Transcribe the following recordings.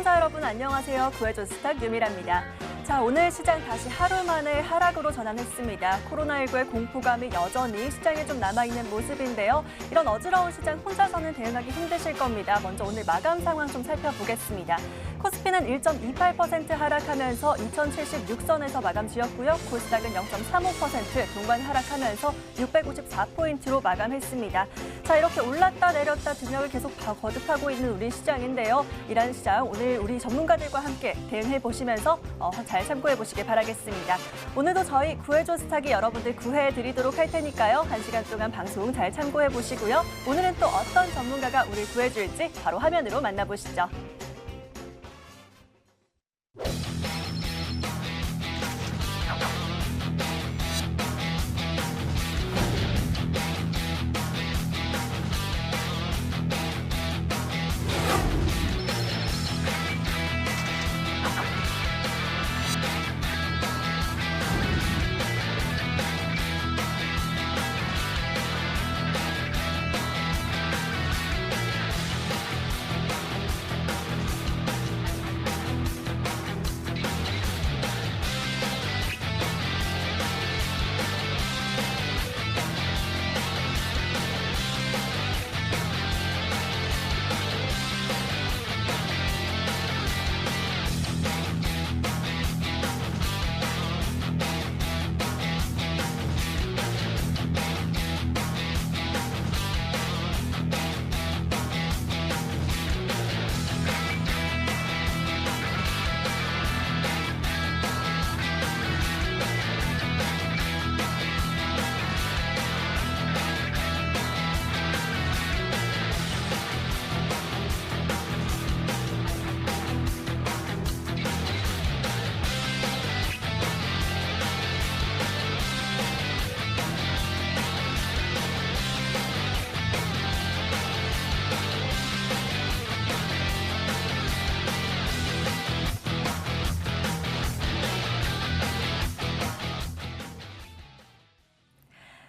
시청자 여러분 안녕하세요. 구해줘 스탁 유미라입니다. 자, 오늘 시장 다시 하루 만에 하락으로 전환했습니다. 코로나19의 공포감이 여전히 시장에 좀 남아있는 모습인데요. 이런 어지러운 시장 혼자서는 대응하기 힘드실 겁니다. 먼저 오늘 마감 상황 좀 살펴보겠습니다. 코스피는 1.28% 하락하면서 2076선에서 마감 지었고요. 코스닥은 0.35% 동반 하락하면서 654포인트로 마감했습니다. 자, 이렇게 올랐다 내렸다 등락을 계속 거듭하고 있는 우리 시장인데요. 이런 시장 오늘 우리 전문가들과 함께 대응해 보시면서 잘 참고해 보시길 바라겠습니다. 오늘도 저희 구해줘 스탁이 여러분들 구해해 드리도록 할 테니까요. 1시간 동안 방송 잘 참고해 보시고요. 오늘은 또 어떤 전문가가 우리 구해줄지 바로 화면으로 만나보시죠.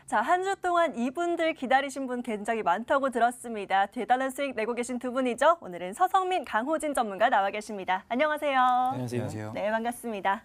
자, 한 주 동안 이분들 기다리신 분 굉장히 많다고 들었습니다. 대단한 수익 내고 계신 두 분이죠. 오늘은 서성민, 강호진 전문가 나와 계십니다. 안녕하세요. 안녕하세요. 네, 반갑습니다.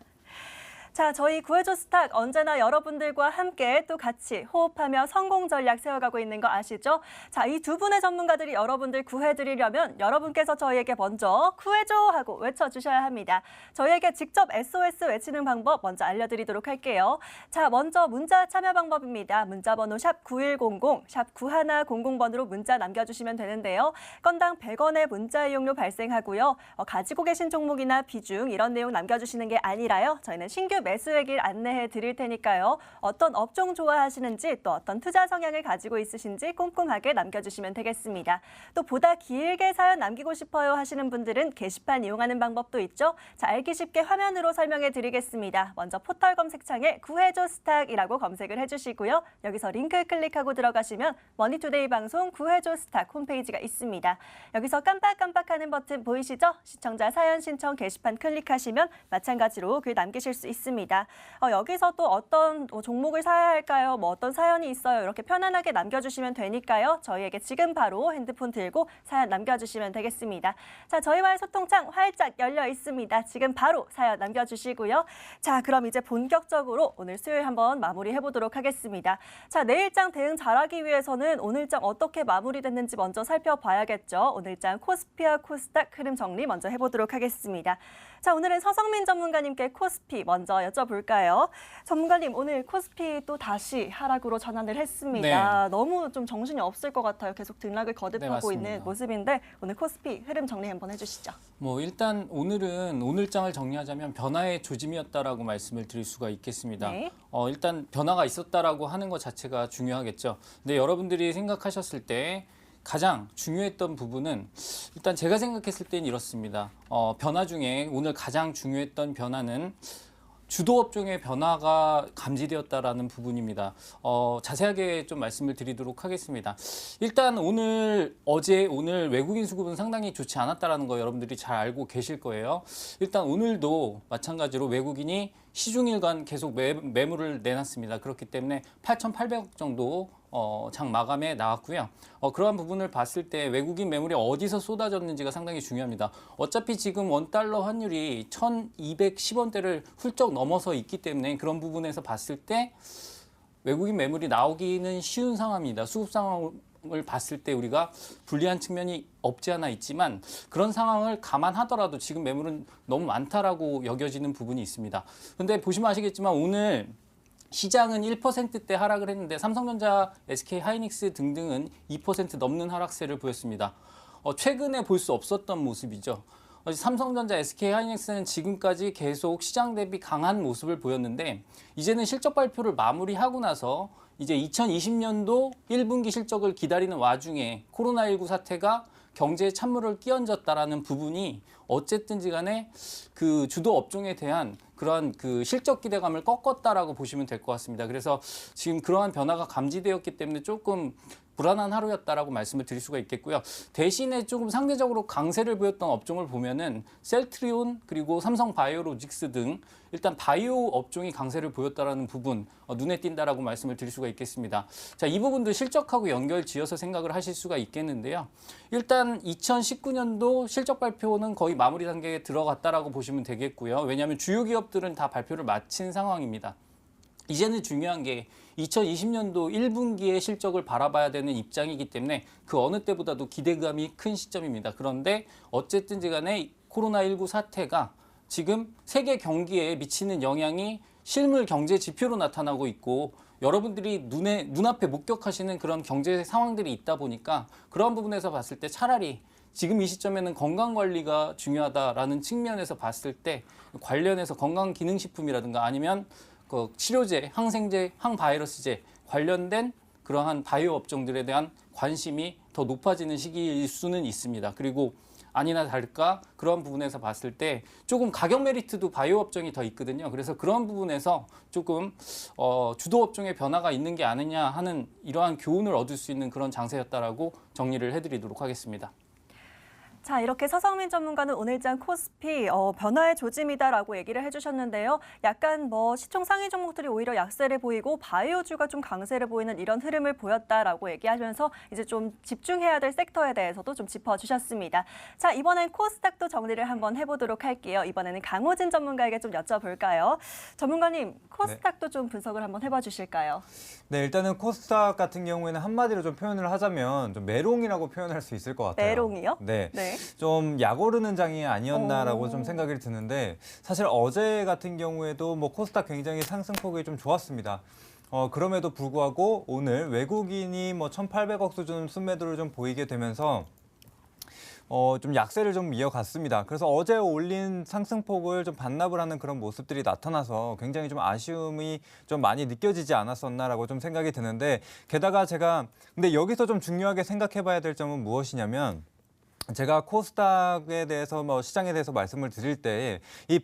자, 저희 구해줘 스탁 언제나 여러분들과 함께 또 같이 호흡하며 성공 전략 세워가고 있는 거 아시죠? 자, 이 두 분의 전문가들이 여러분들 구해드리려면 여러분께서 저희에게 먼저 구해줘 하고 외쳐주셔야 합니다. 저희에게 직접 SOS 외치는 방법 먼저 알려드리도록 할게요. 자, 먼저 문자 참여 방법입니다. 문자번호 샵 9100, 샵 9100번으로 문자 남겨주시면 되는데요. 건당 100원의 문자 이용료 발생하고요. 가지고 계신 종목이나 비중 이런 내용 남겨주시는 게 아니라요. 저희는 신규 매수액을 안내해 드릴 테니까요. 어떤 업종 좋아하시는지 또 어떤 투자 성향을 가지고 있으신지 꼼꼼하게 남겨주시면 되겠습니다. 또 보다 길게 사연 남기고 싶어요 하시는 분들은 게시판 이용하는 방법도 있죠. 자, 알기 쉽게 화면으로 설명해 드리겠습니다. 먼저 포털 검색창에 구해줘 스탁이라고 검색을 해주시고요. 여기서 링크 클릭하고 들어가시면 머니투데이 방송 구해줘 스탁 홈페이지가 있습니다. 여기서 깜빡깜빡하는 버튼 보이시죠? 시청자 사연 신청 게시판 클릭하시면 마찬가지로 글 남기실 수 있습니다. 여기서 또 어떤 종목을 사야 할까요? 뭐 어떤 사연이 있어요? 이렇게 편안하게 남겨주시면 되니까요. 저희에게 지금 바로 핸드폰 들고 사연 남겨주시면 되겠습니다. 자, 저희와의 소통창 활짝 열려 있습니다. 지금 바로 사연 남겨주시고요. 자, 그럼 이제 본격적으로 오늘 수요일 한번 마무리해보도록 하겠습니다. 자, 내일장 대응 잘하기 위해서는 오늘장 어떻게 마무리됐는지 먼저 살펴봐야겠죠. 오늘장 코스피와 코스닥 흐름 정리 먼저 해보도록 하겠습니다. 자, 오늘은 서성민 전문가님께 코스피 먼저 여쭤볼까요? 전문가님, 오늘 코스피 또 다시 하락으로 전환을 했습니다. 네. 너무 좀 정신이 없을 것 같아요. 계속 등락을 거듭하고 있는 모습인데 오늘 코스피 흐름 정리 한번 해주시죠. 일단 오늘은 오늘장을 정리하자면 변화의 조짐이었다라고 말씀을 드릴 수가 있겠습니다. 네. 일단 변화가 있었다라고 하는 것 자체가 중요하겠죠. 근데 여러분들이 생각하셨을 때 가장 중요했던 부분은 일단 제가 생각했을 때는 이렇습니다. 변화 중에 오늘 가장 중요했던 변화는 주도업종의 변화가 감지되었다라는 부분입니다. 자세하게 좀 말씀을 드리도록 하겠습니다. 일단 오늘 외국인 수급은 상당히 좋지 않았다라는 거 여러분들이 잘 알고 계실 거예요. 일단 오늘도 마찬가지로 외국인이 시중일간 계속 매물을 내놨습니다. 그렇기 때문에 8,800억 정도 장 마감에 나왔고요. 그러한 부분을 봤을 때 외국인 매물이 어디서 쏟아졌는지가 상당히 중요합니다. 어차피 지금 원달러 환율이 1210원대를 훌쩍 넘어서 있기 때문에 그런 부분에서 봤을 때 외국인 매물이 나오기는 쉬운 상황입니다. 수급 상황을 봤을 때 우리가 불리한 측면이 없지 않아 있지만 그런 상황을 감안하더라도 지금 매물은 너무 많다라고 여겨지는 부분이 있습니다. 그런데 보시면 아시겠지만 오늘 시장은 1%대 하락을 했는데 삼성전자, SK하이닉스 등등은 2% 넘는 하락세를 보였습니다. 최근에 볼 수 없었던 모습이죠. 삼성전자, SK하이닉스는 지금까지 계속 시장 대비 강한 모습을 보였는데 이제는 실적 발표를 마무리하고 나서 이제 2020년도 1분기 실적을 기다리는 와중에 코로나19 사태가 경제에 찬물을 끼얹었다라는 부분이 어쨌든지 간에 그 주도 업종에 대한 그러한 그 실적 기대감을 꺾었다라고 보시면 될 것 같습니다. 그래서 지금 그러한 변화가 감지되었기 때문에 조금 불안한 하루였다라고 말씀을 드릴 수가 있겠고요. 대신에 조금 상대적으로 강세를 보였던 업종을 보면은 셀트리온 그리고 삼성바이오로직스 등 일단 바이오 업종이 강세를 보였다라는 부분 눈에 띈다라고 말씀을 드릴 수가 있겠습니다. 자, 이 부분도 실적하고 연결 지어서 생각을 하실 수가 있겠는데요. 일단 2019년도 실적 발표는 거의 마무리 단계에 들어갔다라고 보시면 되겠고요. 왜냐하면 주요 기업들은 다 발표를 마친 상황입니다. 이제는 중요한 게 2020년도 1분기의 실적을 바라봐야 되는 입장이기 때문에 그 어느 때보다도 기대감이 큰 시점입니다. 그런데 어쨌든지 간에 코로나19 사태가 지금 세계 경기에 미치는 영향이 실물 경제 지표로 나타나고 있고 여러분들이 눈앞에 목격하시는 그런 경제 상황들이 있다 보니까 그런 부분에서 봤을 때 차라리 지금 이 시점에는 건강관리가 중요하다라는 측면에서 봤을 때 관련해서 건강기능식품이라든가 아니면 그 치료제, 항생제, 항바이러스제 관련된 그러한 바이오 업종들에 대한 관심이 더 높아지는 시기일 수는 있습니다. 그리고 아니나 다를까 그런 부분에서 봤을 때 조금 가격 메리트도 바이오 업종이 더 있거든요. 그래서 그런 부분에서 조금 주도 업종의 변화가 있는 게 아니냐 하는 이러한 교훈을 얻을 수 있는 그런 장세였다라고 정리를 해드리도록 하겠습니다. 자, 이렇게 서성민 전문가는 오늘장 코스피 변화의 조짐이다라고 얘기를 해주셨는데요. 약간 시총 상위 종목들이 오히려 약세를 보이고 바이오주가 좀 강세를 보이는 이런 흐름을 보였다라고 얘기하면서 이제 좀 집중해야 될 섹터에 대해서도 좀 짚어주셨습니다. 자, 이번엔 코스닥도 정리를 한번 해보도록 할게요. 이번에는 강호진 전문가에게 좀 여쭤볼까요? 전문가님, 코스닥도 좀 분석을 한번 해봐 주실까요? 네, 일단은 코스닥 같은 경우에는 한마디로 좀 표현을 하자면 좀 메롱이라고 표현할 수 있을 것 같아요. 메롱이요? 네. 네. 좀 약오르는 장이 아니었나라고 좀 생각이 드는데 사실 어제 같은 경우에도 코스닥 굉장히 상승폭이 좀 좋았습니다. 그럼에도 불구하고 오늘 외국인이 1,800억 수준 순매도를 좀 보이게 되면서 좀 약세를 좀 이어갔습니다. 그래서 어제 올린 상승폭을 좀 반납을 하는 그런 모습들이 나타나서 굉장히 좀 아쉬움이 좀 많이 느껴지지 않았었나라고 좀 생각이 드는데 게다가 근데 여기서 좀 중요하게 생각해 봐야 될 점은 무엇이냐면 제가 코스닥에 대해서 시장에 대해서 말씀을 드릴 때 이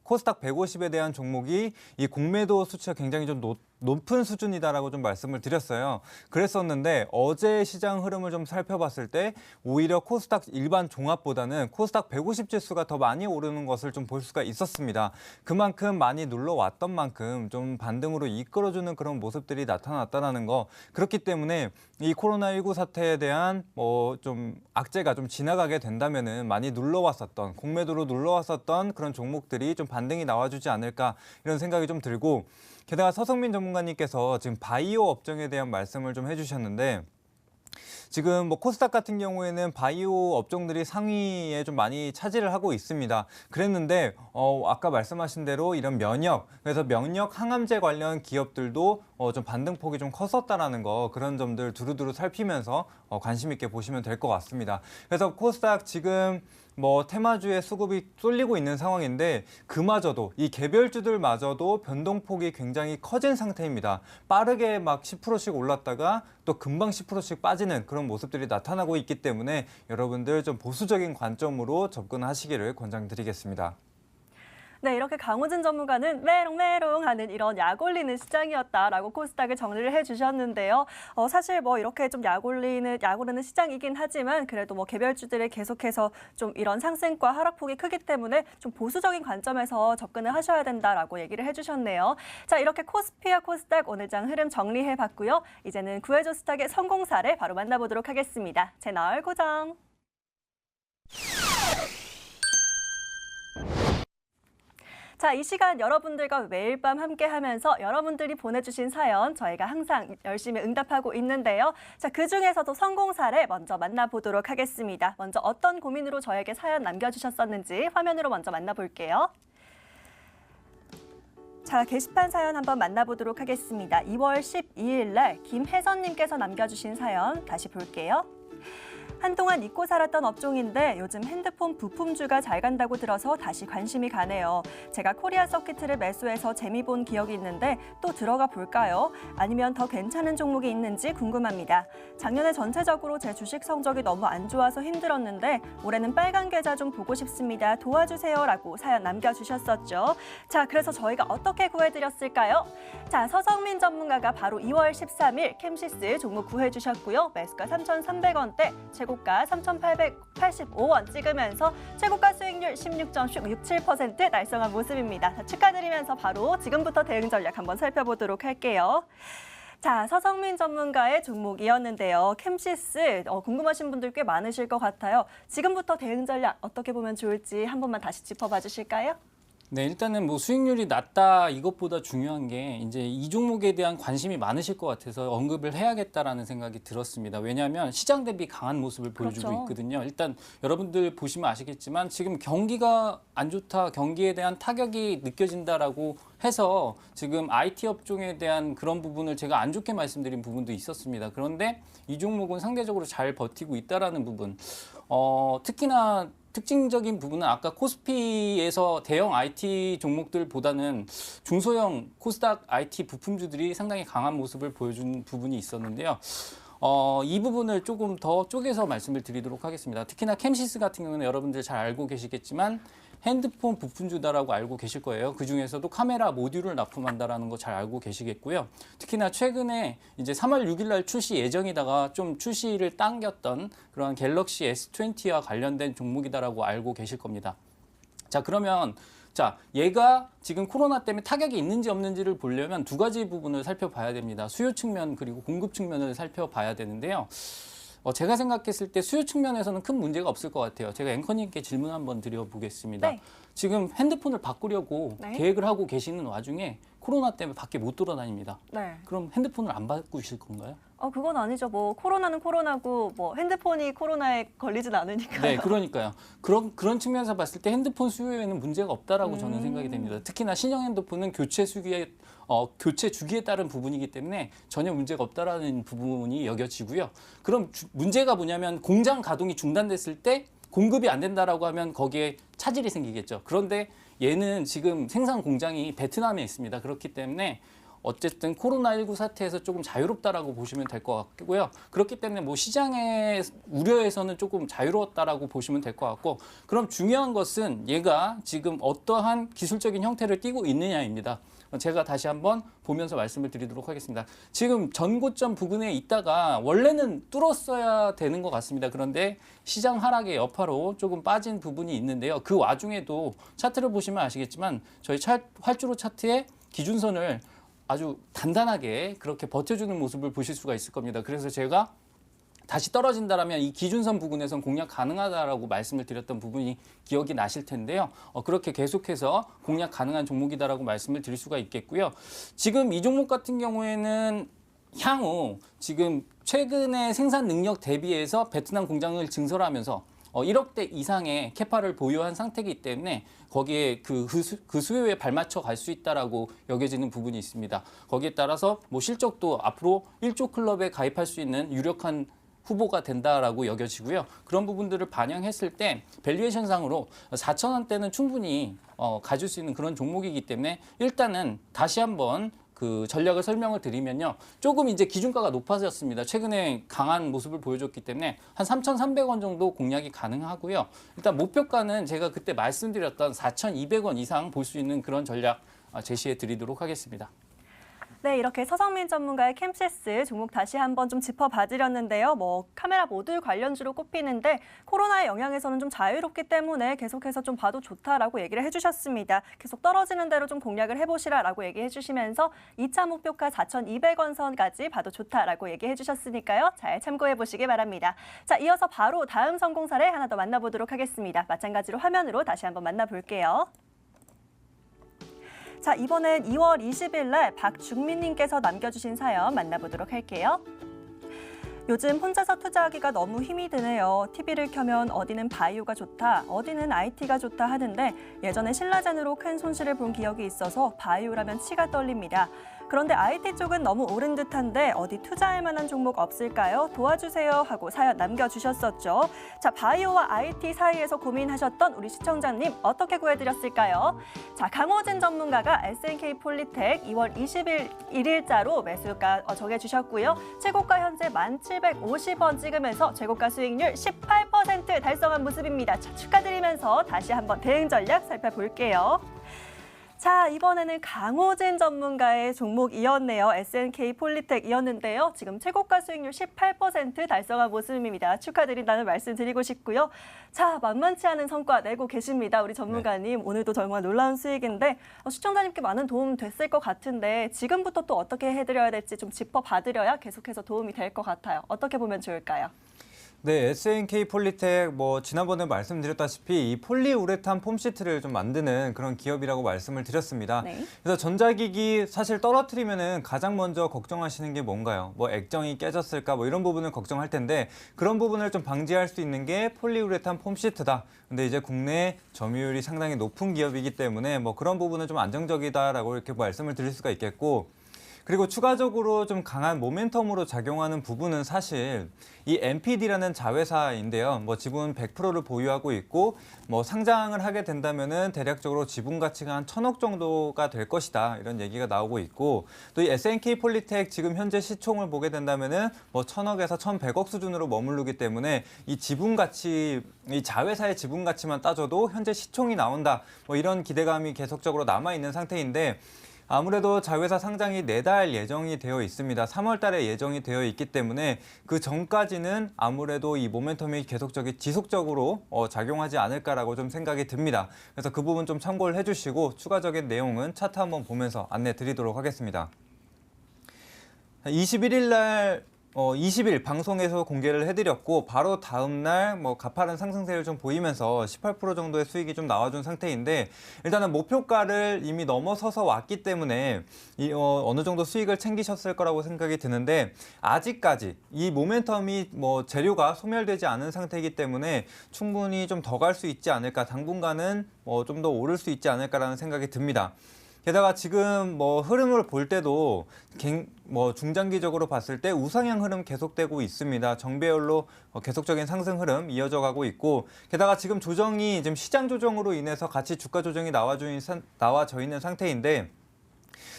코스닥 150에 대한 종목이 이 공매도 수치가 굉장히 좀 높은 수준이다라고 좀 말씀을 드렸어요. 그랬었는데 어제 시장 흐름을 좀 살펴봤을 때 오히려 코스닥 일반 종합보다는 코스닥 150 지수가 더 많이 오르는 것을 좀 볼 수가 있었습니다. 그만큼 많이 눌러왔던 만큼 좀 반등으로 이끌어주는 그런 모습들이 나타났다는 거. 그렇기 때문에 이 코로나19 사태에 대한 좀 악재가 좀 지나가게 된다면은 많이 눌러왔었던 공매도로 눌러왔었던 그런 종목들이 좀 반등이 나와주지 않을까 이런 생각이 좀 들고. 게다가 서성민 전문가님께서 지금 바이오 업종에 대한 말씀을 좀 해주셨는데 지금 코스닥 같은 경우에는 바이오 업종들이 상위에 좀 많이 차지를 하고 있습니다. 그랬는데 아까 말씀하신 대로 이런 그래서 면역 항암제 관련 기업들도 좀 반등폭이 좀 컸었다라는 거 그런 점들 두루두루 살피면서 관심 있게 보시면 될 것 같습니다. 그래서 코스닥 지금 테마주의 수급이 쏠리고 있는 상황인데 그마저도 이 개별주들마저도 변동폭이 굉장히 커진 상태입니다. 빠르게 10%씩 올랐다가 또 금방 10%씩 빠지는 그런 모습들이 나타나고 있기 때문에 여러분들 좀 보수적인 관점으로 접근하시기를 권장드리겠습니다. 네, 이렇게 강호진 전문가는 메롱메롱하는 이런 약 올리는 시장이었다라고 코스닥을 정리를 해주셨는데요. 사실 뭐 이렇게 좀 약 오르는 시장이긴 하지만 그래도 뭐 개별주들이 계속해서 좀 이런 상승과 하락폭이 크기 때문에 좀 보수적인 관점에서 접근을 하셔야 된다라고 얘기를 해주셨네요. 자, 이렇게 코스피와 코스닥 오늘 장 흐름 정리해봤고요. 이제는 구해줘 스탁의 성공 사례 바로 만나보도록 하겠습니다. 채널 고정. 자, 이 시간 여러분들과 매일 밤 함께하면서 여러분들이 보내주신 사연 저희가 항상 열심히 응답하고 있는데요. 자, 그중에서도 성공 사례 먼저 만나보도록 하겠습니다. 먼저 어떤 고민으로 저에게 사연 남겨주셨었는지 화면으로 먼저 만나볼게요. 자, 게시판 사연 한번 만나보도록 하겠습니다. 2월 12일 날 김혜선님께서 남겨주신 사연 다시 볼게요. 한동안 잊고 살았던 업종인데 요즘 핸드폰 부품주가 잘 간다고 들어서 다시 관심이 가네요. 제가 코리아 서킷을 매수해서 재미 본 기억이 있는데 또 들어가 볼까요? 아니면 더 괜찮은 종목이 있는지 궁금합니다. 작년에 전체적으로 제 주식 성적이 너무 안 좋아서 힘들었는데 올해는 빨간 계좌 좀 보고 싶습니다. 도와주세요 라고 사연 남겨주셨었죠. 자, 그래서 저희가 어떻게 구해드렸을까요? 자, 서성민 전문가가 바로 2월 13일 캠시스 종목 구해주셨고요. 매수가 3,300원대, 최고가 3,885원 찍으면서 최고가 수익률 16.67% 달성한 모습입니다. 자, 축하드리면서 바로 지금부터 대응 전략 한번 살펴보도록 할게요. 자, 서성민 전문가의 종목이었는데요. 캠시스 궁금하신 분들 꽤 많으실 것 같아요. 지금부터 대응 전략 어떻게 보면 좋을지 한 번만 다시 짚어봐 주실까요? 네, 일단은 뭐 수익률이 낮다 이것보다 중요한 게 이제 이 종목에 대한 관심이 많으실 것 같아서 언급을 해야겠다라는 생각이 들었습니다. 왜냐하면 시장 대비 강한 모습을 보여주고 그렇죠. 있거든요. 일단 여러분들 보시면 아시겠지만 지금 경기가 안 좋다, 경기에 대한 타격이 느껴진다라고 해서 지금 IT 업종에 대한 그런 부분을 제가 안 좋게 말씀드린 부분도 있었습니다. 그런데 이 종목은 상대적으로 잘 버티고 있다라는 부분, 특히나 특징적인 부분은 아까 코스피에서 대형 IT 종목들보다는 중소형 코스닥 IT 부품주들이 상당히 강한 모습을 보여준 부분이 있었는데요. 이 부분을 조금 더 쪼개서 말씀을 드리도록 하겠습니다. 특히나 캠시스 같은 경우는 여러분들 잘 알고 계시겠지만 핸드폰 부품주다라고 알고 계실 거예요. 그중에서도 카메라 모듈을 납품한다라는 거 잘 알고 계시겠고요. 특히나 최근에 이제 3월 6일 날 출시 예정이다가 좀 출시를 당겼던 그런 갤럭시 S20와 관련된 종목이다라고 알고 계실 겁니다. 자, 그러면 얘가 지금 코로나 때문에 타격이 있는지 없는지를 보려면 두 가지 부분을 살펴봐야 됩니다. 수요 측면 그리고 공급 측면을 살펴봐야 되는데요. 제가 생각했을 때 수요 측면에서는 큰 문제가 없을 것 같아요. 제가 앵커님께 질문 한번 드려보겠습니다. 네. 지금 핸드폰을 바꾸려고 네. 계획을 하고 계시는 와중에 코로나 때문에 밖에 못 돌아다닙니다. 네. 그럼 핸드폰을 안 바꾸실 건가요? 그건 아니죠. 뭐 코로나는 코로나고 뭐 핸드폰이 코로나에 걸리진 않으니까요. 네, 그러니까요. 그런 측면에서 봤을 때 핸드폰 수요에는 문제가 없다라고 저는 생각이 됩니다. 특히나 신형 핸드폰은 교체 주기에 따른 부분이기 때문에 전혀 문제가 없다라는 부분이 여겨지고요. 그럼 문제가 뭐냐면 공장 가동이 중단됐을 때 공급이 안 된다라고 하면 거기에 차질이 생기겠죠. 그런데 얘는 지금 생산 공장이 베트남에 있습니다. 그렇기 때문에 어쨌든 코로나19 사태에서 조금 자유롭다라고 보시면 될 것 같고요. 그렇기 때문에 뭐 시장의 우려에서는 조금 자유로웠다라고 보시면 될 것 같고, 그럼 중요한 것은 얘가 지금 어떠한 기술적인 형태를 띠고 있느냐입니다. 제가 다시 한번 보면서 말씀을 드리도록 하겠습니다. 지금 전고점 부근에 있다가 원래는 뚫었어야 되는 것 같습니다. 그런데 시장 하락의 여파로 조금 빠진 부분이 있는데요. 그 와중에도 차트를 보시면 아시겠지만 저희 활주로 차트의 기준선을 아주 단단하게 그렇게 버텨주는 모습을 보실 수가 있을 겁니다. 그래서 제가 다시 떨어진다라면 이 기준선 부근에선 공략 가능하다라고 말씀을 드렸던 부분이 기억이 나실 텐데요. 그렇게 계속해서 공략 가능한 종목이다라고 말씀을 드릴 수가 있겠고요. 지금 이 종목 같은 경우에는 향후 지금 최근에 생산 능력 대비해서 베트남 공장을 증설하면서 1억대 이상의 캐파를 보유한 상태이기 때문에 거기에 그 수요에 발맞춰 갈 수 있다라고 여겨지는 부분이 있습니다. 거기에 따라서 뭐 실적도 앞으로 1조 클럽에 가입할 수 있는 유력한 후보가 된다라고 여겨지고요. 그런 부분들을 반영했을 때 밸류에이션 상으로 4,000원대는 충분히 가질 수 있는 그런 종목이기 때문에 일단은 다시 한번 그 전략을 설명을 드리면요. 조금 이제 기준가가 높아졌습니다. 최근에 강한 모습을 보여줬기 때문에 한 3,300원 정도 공략이 가능하고요. 일단 목표가는 제가 그때 말씀드렸던 4,200원 이상 볼 수 있는 그런 전략 제시해 드리도록 하겠습니다. 네, 이렇게 서성민 전문가의 캠시스 종목 다시 한번 좀 짚어봐드렸는데요. 카메라 모듈 관련주로 꼽히는데 코로나의 영향에서는 좀 자유롭기 때문에 계속해서 좀 봐도 좋다라고 얘기를 해주셨습니다. 계속 떨어지는 대로 좀 공략을 해보시라라고 얘기해 주시면서 2차 목표가 4,200원 선까지 봐도 좋다라고 얘기해 주셨으니까요. 잘 참고해 보시기 바랍니다. 자, 이어서 바로 다음 성공 사례 하나 더 만나보도록 하겠습니다. 마찬가지로 화면으로 다시 한번 만나볼게요. 자, 이번엔 2월 20일 날 박중민님께서 남겨주신 사연 만나보도록 할게요. 요즘 혼자서 투자하기가 너무 힘이 드네요. TV를 켜면 어디는 바이오가 좋다, 어디는 IT가 좋다 하는데 예전에 신라젠으로 큰 손실을 본 기억이 있어서 바이오라면 치가 떨립니다. 그런데 IT 쪽은 너무 오른 듯한데 어디 투자할 만한 종목 없을까요? 도와주세요 하고 사연 남겨주셨었죠. 자, 바이오와 IT 사이에서 고민하셨던 우리 시청자님 어떻게 구해드렸을까요? 자, 강호진 전문가가 SNK 폴리텍 2월 21일자로 매수가 정해주셨고요. 최고가 현재 1,750원 찍으면서 최고가 수익률 18% 달성한 모습입니다. 자, 축하드리면서 다시 한번 대응 전략 살펴볼게요. 자, 이번에는 강호진 전문가의 종목이었네요. SNK 폴리텍이었는데요. 지금 최고가 수익률 18% 달성한 모습입니다. 축하드린다는 말씀 드리고 싶고요. 자, 만만치 않은 성과 내고 계십니다. 우리 전문가님. 네. 오늘도 정말 놀라운 수익인데 시청자님께 많은 도움 됐을 것 같은데 지금부터 또 어떻게 해드려야 될지 좀 짚어봐드려야 계속해서 도움이 될 것 같아요. 어떻게 보면 좋을까요? 네, SNK 폴리텍 지난번에 말씀드렸다시피 이 폴리우레탄 폼시트를 좀 만드는 그런 기업이라고 말씀을 드렸습니다. 네. 그래서 전자기기 사실 떨어뜨리면은 가장 먼저 걱정하시는 게 뭔가요? 액정이 깨졌을까 이런 부분을 걱정할 텐데 그런 부분을 좀 방지할 수 있는 게 폴리우레탄 폼시트다. 근데 이제 국내 점유율이 상당히 높은 기업이기 때문에 그런 부분은 좀 안정적이다라고 이렇게 말씀을 드릴 수가 있겠고. 그리고 추가적으로 좀 강한 모멘텀으로 작용하는 부분은 사실 이 MPD라는 자회사인데요. 지분 100%를 보유하고 있고 상장을 하게 된다면은 대략적으로 지분 가치가 한 1,000억 정도가 될 것이다. 이런 얘기가 나오고 있고 또 이 SNK 폴리텍 지금 현재 시총을 보게 된다면은 1,000억에서 1,100억 수준으로 머무르기 때문에 이 지분 가치, 이 자회사의 지분 가치만 따져도 현재 시총이 나온다. 이런 기대감이 계속적으로 남아 있는 상태인데 아무래도 자회사 상장이 내달 예정이 되어 있습니다. 3월 달에 예정이 되어 있기 때문에 그 전까지는 아무래도 이 모멘텀이 지속적으로 작용하지 않을까라고 좀 생각이 듭니다. 그래서 그 부분 좀 참고를 해주시고 추가적인 내용은 차트 한번 보면서 안내 드리도록 하겠습니다. 21일 날 20일 방송에서 공개를 해드렸고 바로 다음 날 가파른 상승세를 좀 보이면서 18% 정도의 수익이 좀 나와준 상태인데 일단은 목표가를 이미 넘어서서 왔기 때문에 어느 정도 수익을 챙기셨을 거라고 생각이 드는데 아직까지 이 모멘텀이 재료가 소멸되지 않은 상태이기 때문에 충분히 좀 더 갈 수 있지 않을까, 당분간은 좀 더 오를 수 있지 않을까라는 생각이 듭니다. 게다가 지금 흐름을 볼 때도 중장기적으로 봤을 때 우상향 흐름 계속되고 있습니다. 정배열로 계속적인 상승 흐름 이어져 가고 있고 게다가 지금 조정이 지금 시장 조정으로 인해서 같이 주가 조정이 나와져 있는 상태인데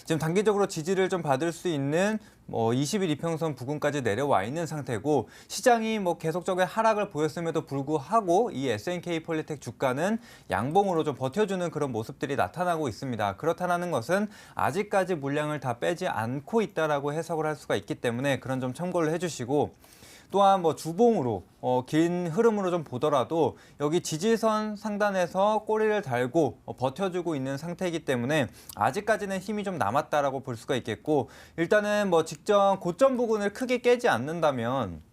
지금 단기적으로 지지를 좀 받을 수 있는 20일 이평선 부근까지 내려와 있는 상태고 시장이 계속적인 하락을 보였음에도 불구하고 이 SNK 폴리텍 주가는 양봉으로 좀 버텨주는 그런 모습들이 나타나고 있습니다. 그렇다는 것은 아직까지 물량을 다 빼지 않고 있다라고 해석을 할 수가 있기 때문에 그런 점 참고를 해주시고 또한 주봉으로 긴 흐름으로 좀 보더라도 여기 지지선 상단에서 꼬리를 달고 버텨주고 있는 상태이기 때문에 아직까지는 힘이 좀 남았다라고 볼 수가 있겠고 일단은 직전 고점 부근을 크게 깨지 않는다면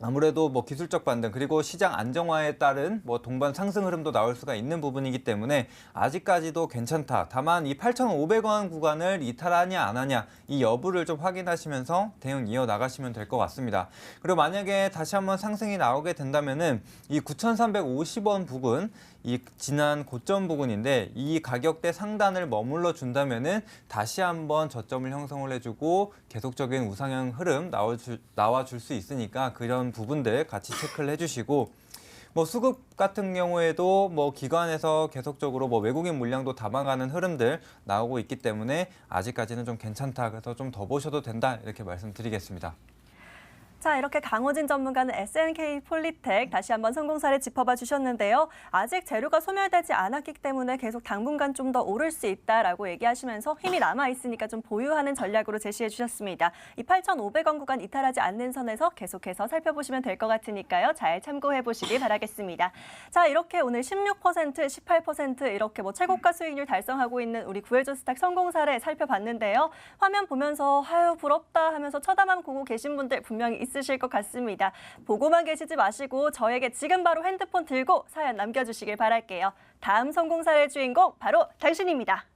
아무래도 기술적 반등 그리고 시장 안정화에 따른 동반 상승 흐름도 나올 수가 있는 부분이기 때문에 아직까지도 괜찮다. 다만 이 8,500원 구간을 이탈하냐 안 하냐 이 여부를 좀 확인하시면서 대응 이어나가시면 될 것 같습니다. 그리고 만약에 다시 한번 상승이 나오게 된다면은 이 9,350원 부근 이 지난 고점 부근인데 이 가격대 상단을 머물러 준다면은 다시 한번 저점을 형성을 해주고 계속적인 우상향 흐름 나와줄 수 있으니까 그런 부분들 같이 체크를 해주시고 뭐 수급 같은 경우에도 뭐 기관에서 계속적으로 뭐 외국인 물량도 담아가는 흐름들 나오고 있기 때문에 아직까지는 좀 괜찮다. 그래서 좀 더 보셔도 된다. 이렇게 말씀드리겠습니다. 자, 이렇게 강호진 전문가는 SNK 폴리텍 다시 한번 성공사를 짚어봐 주셨는데요. 아직 재료가 소멸되지 않았기 때문에 계속 당분간 좀 더 오를 수 있다라고 얘기하시면서 힘이 남아있으니까 좀 보유하는 전략으로 제시해 주셨습니다. 이 8,500원 구간 이탈하지 않는 선에서 계속해서 살펴보시면 될 것 같으니까요. 잘 참고해 보시기 바라겠습니다. 자, 이렇게 오늘 16%, 18% 이렇게 뭐 최고가 수익률 달성하고 있는 우리 구해조 스탁 성공 사례 살펴봤는데요. 화면 보면서 아유 부럽다 하면서 쳐다만 보고 계신 분들 분명히 있으실 것 같습니다. 보고만 계시지 마시고 저에게 지금 바로 핸드폰 들고 사연 남겨주시길 바랄게요. 다음 성공 사례 주인공 바로 당신입니다.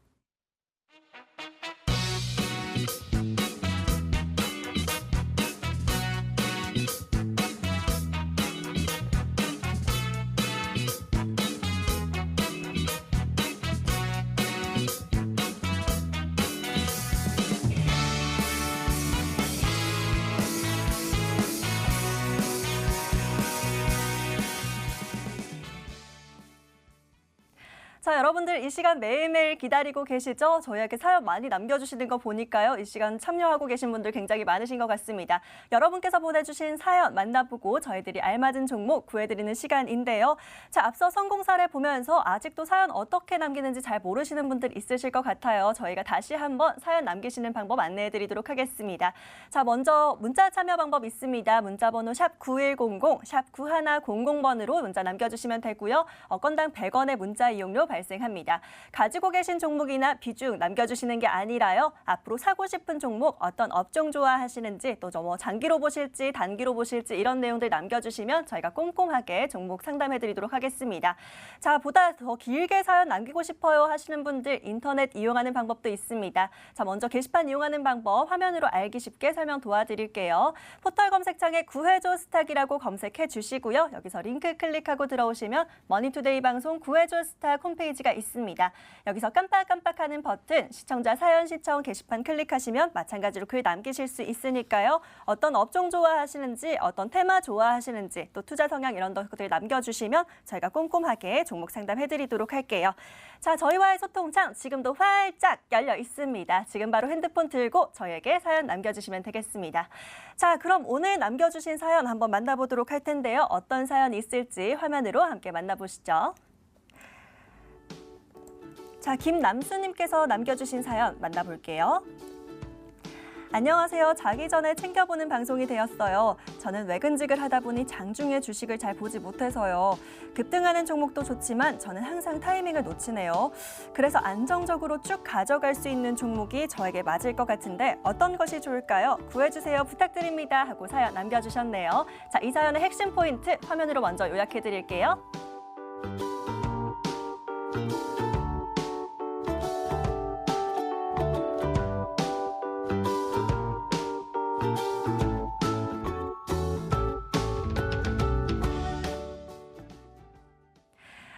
자, 여러분들 이 시간 매일매일 기다리고 계시죠? 저희에게 사연 많이 남겨주시는 거 보니까요. 이 시간 참여하고 계신 분들 굉장히 많으신 것 같습니다. 여러분께서 보내주신 사연 만나보고 저희들이 알맞은 종목 구해드리는 시간인데요. 자, 앞서 성공 사례 보면서 아직도 사연 어떻게 남기는지 잘 모르시는 분들 있으실 것 같아요. 저희가 다시 한번 사연 남기시는 방법 안내해드리도록 하겠습니다. 자, 먼저 문자 참여 방법 있습니다. 문자번호 샵 9100, 샵 9100번으로 문자 남겨주시면 되고요. 건당 100원의 문자 이용료 발생합니다. 가지고 계신 종목이나 비중 남겨주시는 게 아니라요. 앞으로 사고 싶은 종목, 어떤 업종 좋아하시는지 또 뭐 장기로 보실지 단기로 보실지 이런 내용들 남겨주시면 저희가 꼼꼼하게 종목 상담해드리도록 하겠습니다. 자, 보다 더 길게 사연 남기고 싶어요 하시는 분들 인터넷 이용하는 방법도 있습니다. 자, 먼저 게시판 이용하는 방법 화면으로 알기 쉽게 설명 도와드릴게요. 포털 검색창에 구해조 스탁이라고 검색해 주시고요. 여기서 링크 클릭하고 들어오시면 머니투데이 방송 구해조 스탁 홈페이지가 있습니다. 여기서 깜빡깜빡하는 버튼, 시청자 사연 시청 게시판 클릭하시면 마찬가지로 글 남기실 수 있으니까요. 어떤 업종 좋아하시는지, 어떤 테마 좋아하시는지, 또 투자 성향 이런 것들 남겨주시면 저희가 꼼꼼하게 종목 상담해드리도록 할게요. 자, 저희와의 소통창 지금도 활짝 열려 있습니다. 지금 바로 핸드폰 들고 저희에게 사연 남겨주시면 되겠습니다. 자, 그럼 오늘 남겨주신 사연 한번 만나보도록 할 텐데요. 어떤 사연이 있을지 화면으로 함께 만나보시죠. 자, 김남수님께서 남겨주신 사연 만나볼게요. 안녕하세요. 자기 전에 챙겨보는 방송이 되었어요. 저는 외근직을 하다 보니 장중에 주식을 잘 보지 못해서요. 급등하는 종목도 좋지만 저는 항상 타이밍을 놓치네요. 그래서 안정적으로 쭉 가져갈 수 있는 종목이 저에게 맞을 것 같은데 어떤 것이 좋을까요? 구해주세요. 부탁드립니다. 하고 사연 남겨주셨네요. 자, 이 사연의 핵심 포인트 화면으로 먼저 요약해드릴게요.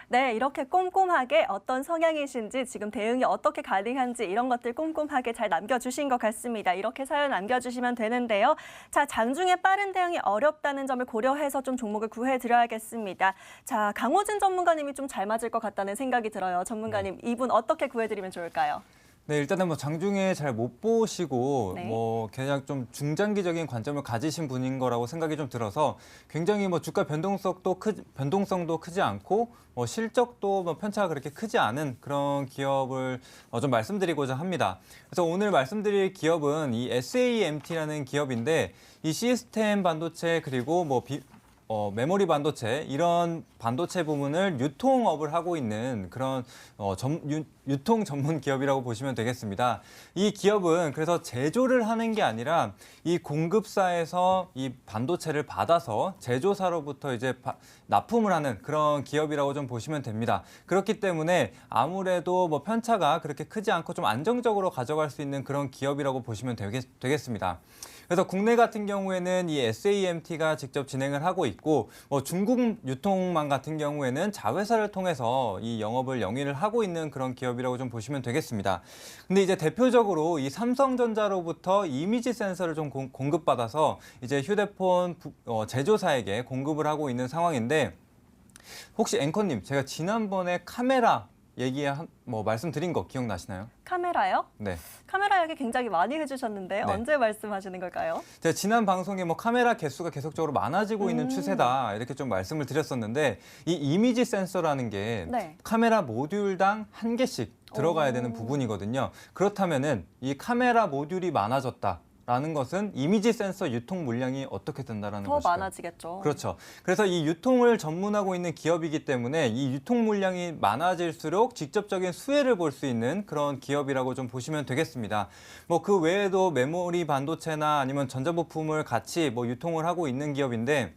네, 이렇게 꼼꼼하게 어떤 성향이신지 지금 대응이 어떻게 가능한지 이런 것들 꼼꼼하게 잘 남겨주신 것 같습니다. 이렇게 사연 남겨주시면 되는데요. 자, 장중에 빠른 대응이 어렵다는 점을 고려해서 좀 종목을 구해드려야겠습니다. 자, 강호진 전문가님이 좀 잘 맞을 것 같다는 생각이 들어요. 전문가님, 이분 어떻게 구해드리면 좋을까요? 네, 일단은 뭐 장중에 잘 못 보시고 네. 뭐 그냥 좀 중장기적인 관점을 가지신 분인 거라고 생각이 좀 들어서 굉장히 뭐 주가 변동성도 크지 않고 뭐 실적도 뭐 편차가 그렇게 크지 않은 그런 기업을 좀 말씀드리고자 합니다. 그래서 오늘 말씀드릴 기업은 이 SAMT라는 기업인데 이 시스템 반도체 그리고 뭐 메모리 반도체 이런 반도체 부문을 유통업을 하고 있는 그런 유통 전문 기업이라고 보시면 되겠습니다. 이 기업은 그래서 제조를 하는 게 아니라 이 공급사에서 이 반도체를 받아서 제조사로부터 이제 납품을 하는 그런 기업이라고 좀 보시면 됩니다. 그렇기 때문에 아무래도 뭐 편차가 그렇게 크지 않고 좀 안정적으로 가져갈 수 있는 그런 기업이라고 보시면 되겠습니다. 그래서 국내 같은 경우에는 이 SAMT가 직접 진행을 하고 있고 중국 유통망 같은 경우에는 자회사를 통해서 이 영업을 영위를 하고 있는 그런 기업이라고 좀 보시면 되겠습니다. 근데 이제 대표적으로 이 삼성전자로부터 이미지 센서를 좀 공급받아서 이제 휴대폰 제조사에게 공급을 하고 있는 상황인데 혹시 앵커님, 제가 지난번에 카메라 말씀드린 거 기억나시나요? 카메라요? 네. 카메라 얘기 굉장히 많이 해주셨는데 네. 언제 말씀하시는 걸까요? 제가 지난 방송에 카메라 개수가 계속적으로 많아지고 있는 추세다 이렇게 좀 말씀을 드렸었는데 이 이미지 센서라는 게 네. 카메라 모듈당 1개씩 들어가야 되는 부분이거든요. 그렇다면은 이 카메라 모듈이 많아졌다라는 것은 이미지 센서 유통 물량이 어떻게 된다라는 더 것일까요? 많아지겠죠. 그렇죠. 그래서 이 유통을 전문하고 있는 기업이기 때문에 이 유통 물량이 많아질수록 직접적인 수혜를 볼 수 있는 그런 기업이라고 좀 보시면 되겠습니다. 그 외에도 메모리 반도체나 아니면 전자부품을 같이 유통을 하고 있는 기업인데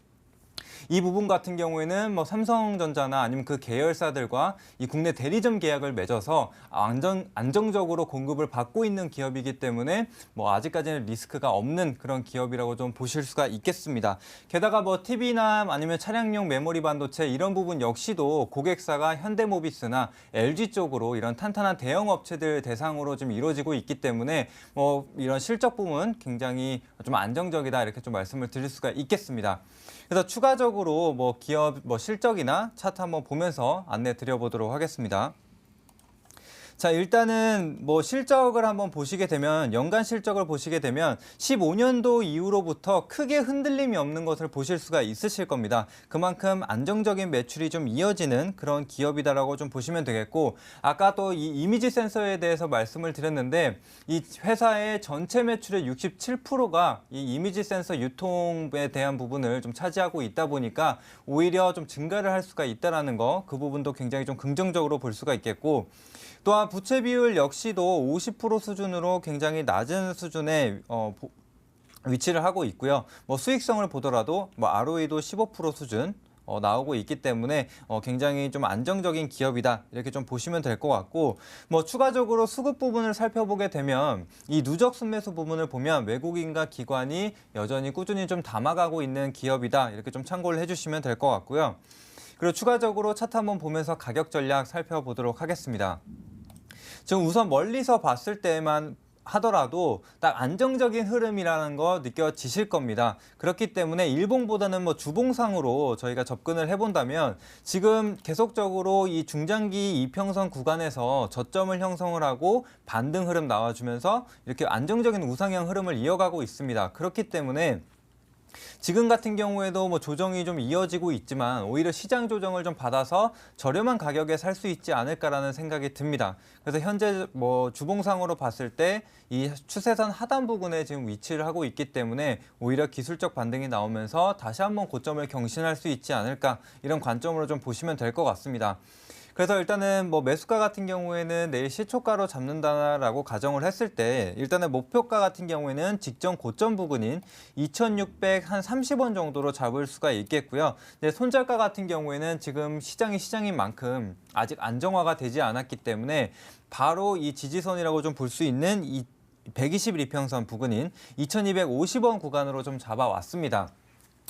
이 부분 같은 경우에는 삼성전자나 아니면 그 계열사들과 이 국내 대리점 계약을 맺어서 안정적으로 공급을 받고 있는 기업이기 때문에 아직까지는 리스크가 없는 그런 기업이라고 좀 보실 수가 있겠습니다. 게다가 TV나 아니면 차량용 메모리 반도체 이런 부분 역시도 고객사가 현대모비스나 LG 쪽으로 이런 탄탄한 대형 업체들 대상으로 좀 이루어지고 있기 때문에 이런 실적 부분 굉장히 좀 안정적이다 이렇게 좀 말씀을 드릴 수가 있겠습니다. 그래서 추가적으로 기업 실적이나 차트 한번 보면서 안내 드려보도록 하겠습니다. 자, 일단은 실적을 한번 보시게 되면 연간 실적을 보시게 되면 15년도 이후로부터 크게 흔들림이 없는 것을 보실 수가 있으실 겁니다. 그만큼 안정적인 매출이 좀 이어지는 그런 기업이다라고 좀 보시면 되겠고 아까 또 이 이미지 센서에 대해서 말씀을 드렸는데 이 회사의 전체 매출의 67%가 이 이미지 센서 유통에 대한 부분을 좀 차지하고 있다 보니까 오히려 좀 증가를 할 수가 있다라는 거 그 부분도 굉장히 좀 긍정적으로 볼 수가 있겠고 또한 부채 비율 역시도 50% 수준으로 굉장히 낮은 수준의 위치를 하고 있고요. 수익성을 보더라도 ROE도 15% 수준 나오고 있기 때문에 굉장히 좀 안정적인 기업이다 이렇게 좀 보시면 될 것 같고 추가적으로 수급 부분을 살펴보게 되면 이 누적 순매수 부분을 보면 외국인과 기관이 여전히 꾸준히 좀 담아가고 있는 기업이다 이렇게 좀 참고를 해주시면 될 것 같고요. 그리고 추가적으로 차트 한번 보면서 가격 전략 살펴보도록 하겠습니다. 지금 우선 멀리서 봤을 때만 하더라도 딱 안정적인 흐름이라는 거 느껴지실 겁니다. 그렇기 때문에 일봉보다는 주봉상으로 저희가 접근을 해본다면 지금 계속적으로 이 중장기 이평선 구간에서 저점을 형성을 하고 반등 흐름 나와주면서 이렇게 안정적인 우상향 흐름을 이어가고 있습니다. 그렇기 때문에 지금 같은 경우에도 조정이 좀 이어지고 있지만 오히려 시장 조정을 좀 받아서 저렴한 가격에 살 수 있지 않을까라는 생각이 듭니다. 그래서 현재 주봉상으로 봤을 때 이 추세선 하단 부근에 지금 위치를 하고 있기 때문에 오히려 기술적 반등이 나오면서 다시 한번 고점을 경신할 수 있지 않을까 이런 관점으로 좀 보시면 될 것 같습니다. 그래서 일단은 매수가 같은 경우에는 내일 시초가로 잡는다라고 가정을 했을 때 일단은 목표가 같은 경우에는 직전 고점 부근인 2,630원 정도로 잡을 수가 있겠고요. 근데 손절가 같은 경우에는 지금 시장이 시장인 만큼 아직 안정화가 되지 않았기 때문에 바로 이 지지선이라고 좀 볼 수 있는 이 121평선 부근인 2,250원 구간으로 좀 잡아왔습니다.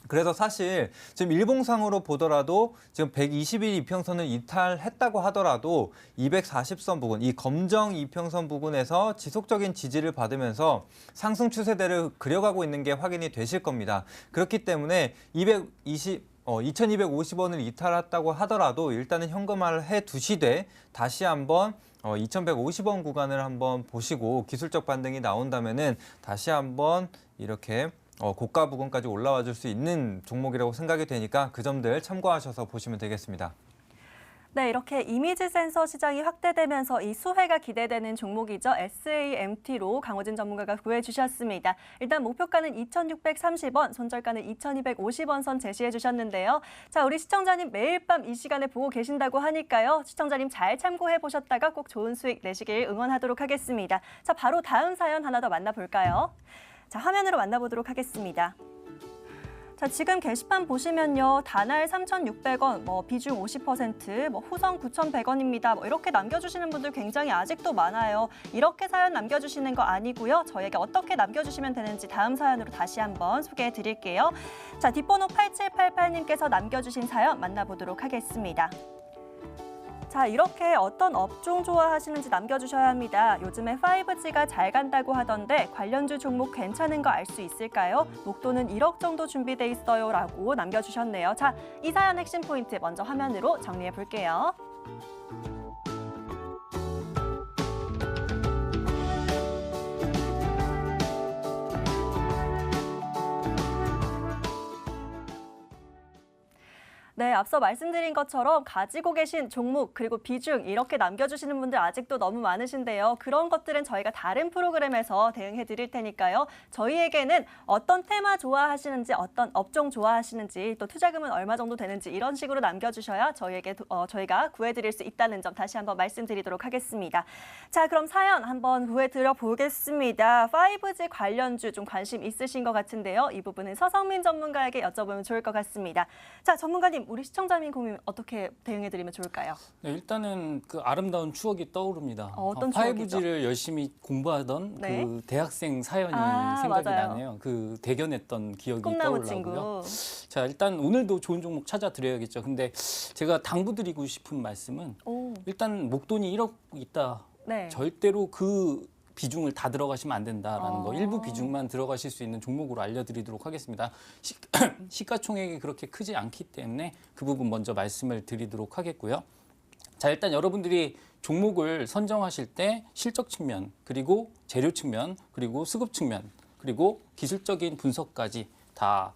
그래서 사실 지금 일봉상으로 보더라도 지금 121 이평선을 이탈했다고 하더라도 240선 부근, 이 검정 이평선 부근에서 지속적인 지지를 받으면서 상승 추세대를 그려가고 있는 게 확인이 되실 겁니다. 그렇기 때문에 2250원을 이탈했다고 하더라도 일단은 현금화를 해 두시되 다시 한번 2150원 구간을 한번 보시고 기술적 반등이 나온다면은 다시 한번 이렇게 고가 부근까지 올라와 줄 수 있는 종목이라고 생각이 되니까 그 점들 참고하셔서 보시면 되겠습니다. 네, 이렇게 이미지 센서 시장이 확대되면서 이 수혜가 기대되는 종목이죠. SAMT로 강호진 전문가가 구해주셨습니다. 일단 목표가는 2,630원, 손절가는 2,250원 선 제시해 주셨는데요. 자, 우리 시청자님 매일 밤 이 시간에 보고 계신다고 하니까요. 시청자님 잘 참고해 보셨다가 꼭 좋은 수익 내시길 응원하도록 하겠습니다. 자, 바로 다음 사연 하나 더 만나볼까요? 자, 화면으로 만나보도록 하겠습니다. 자, 지금 게시판 보시면요. 단알 3,600원, 비중 50%, 후성 9,100원입니다. 이렇게 남겨주시는 분들 굉장히 아직도 많아요. 이렇게 사연 남겨주시는 거 아니고요. 저에게 어떻게 남겨주시면 되는지 다음 사연으로 다시 한번 소개해 드릴게요. 자, 뒷번호 8788님께서 남겨주신 사연 만나보도록 하겠습니다. 자, 이렇게 어떤 업종 좋아하시는지 남겨주셔야 합니다. 요즘에 5G가 잘 간다고 하던데 관련주 종목 괜찮은 거 알 수 있을까요? 목돈은 1억 정도 준비돼 있어요 라고 남겨주셨네요. 자, 이 사연 핵심 포인트 먼저 화면으로 정리해 볼게요. 네, 앞서 말씀드린 것처럼 가지고 계신 종목 그리고 비중 이렇게 남겨주시는 분들 아직도 너무 많으신데요. 그런 것들은 저희가 다른 프로그램에서 대응해 드릴 테니까요. 저희에게는 어떤 테마 좋아하시는지 어떤 업종 좋아하시는지 또 투자금은 얼마 정도 되는지 이런 식으로 남겨주셔야 저희가 구해드릴 수 있다는 점 다시 한번 말씀드리도록 하겠습니다. 자, 그럼 사연 한번 구해드려 보겠습니다. 5G 관련주 좀 관심 있으신 것 같은데요. 이 부분은 서성민 전문가에게 여쭤보면 좋을 것 같습니다. 자, 전문가님. 우리 시청자님 고민 어떻게 대응해드리면 좋을까요? 네, 일단은 그 아름다운 추억이 떠오릅니다. 어떤 추억이죠? 5G를 열심히 공부하던 네. 그 대학생 사연이 생각이 맞아요. 나네요. 그 대견했던 기억이 꿈나무 떠올라고요. 친구. 자, 일단 오늘도 좋은 종목 찾아드려야겠죠. 근데 제가 당부드리고 싶은 말씀은 일단 목돈이 1억 있다. 네. 절대로 그 비중을 다 들어가시면 안 된다라는 거. 일부 아. 비중만 들어가실 수 있는 종목으로 알려드리도록 하겠습니다. 시가총액이 그렇게 크지 않기 때문에 그 부분 먼저 말씀을 드리도록 하겠고요. 자, 일단 여러분들이 종목을 선정하실 때 실적 측면, 그리고 재료 측면, 그리고 수급 측면, 그리고 기술적인 분석까지 다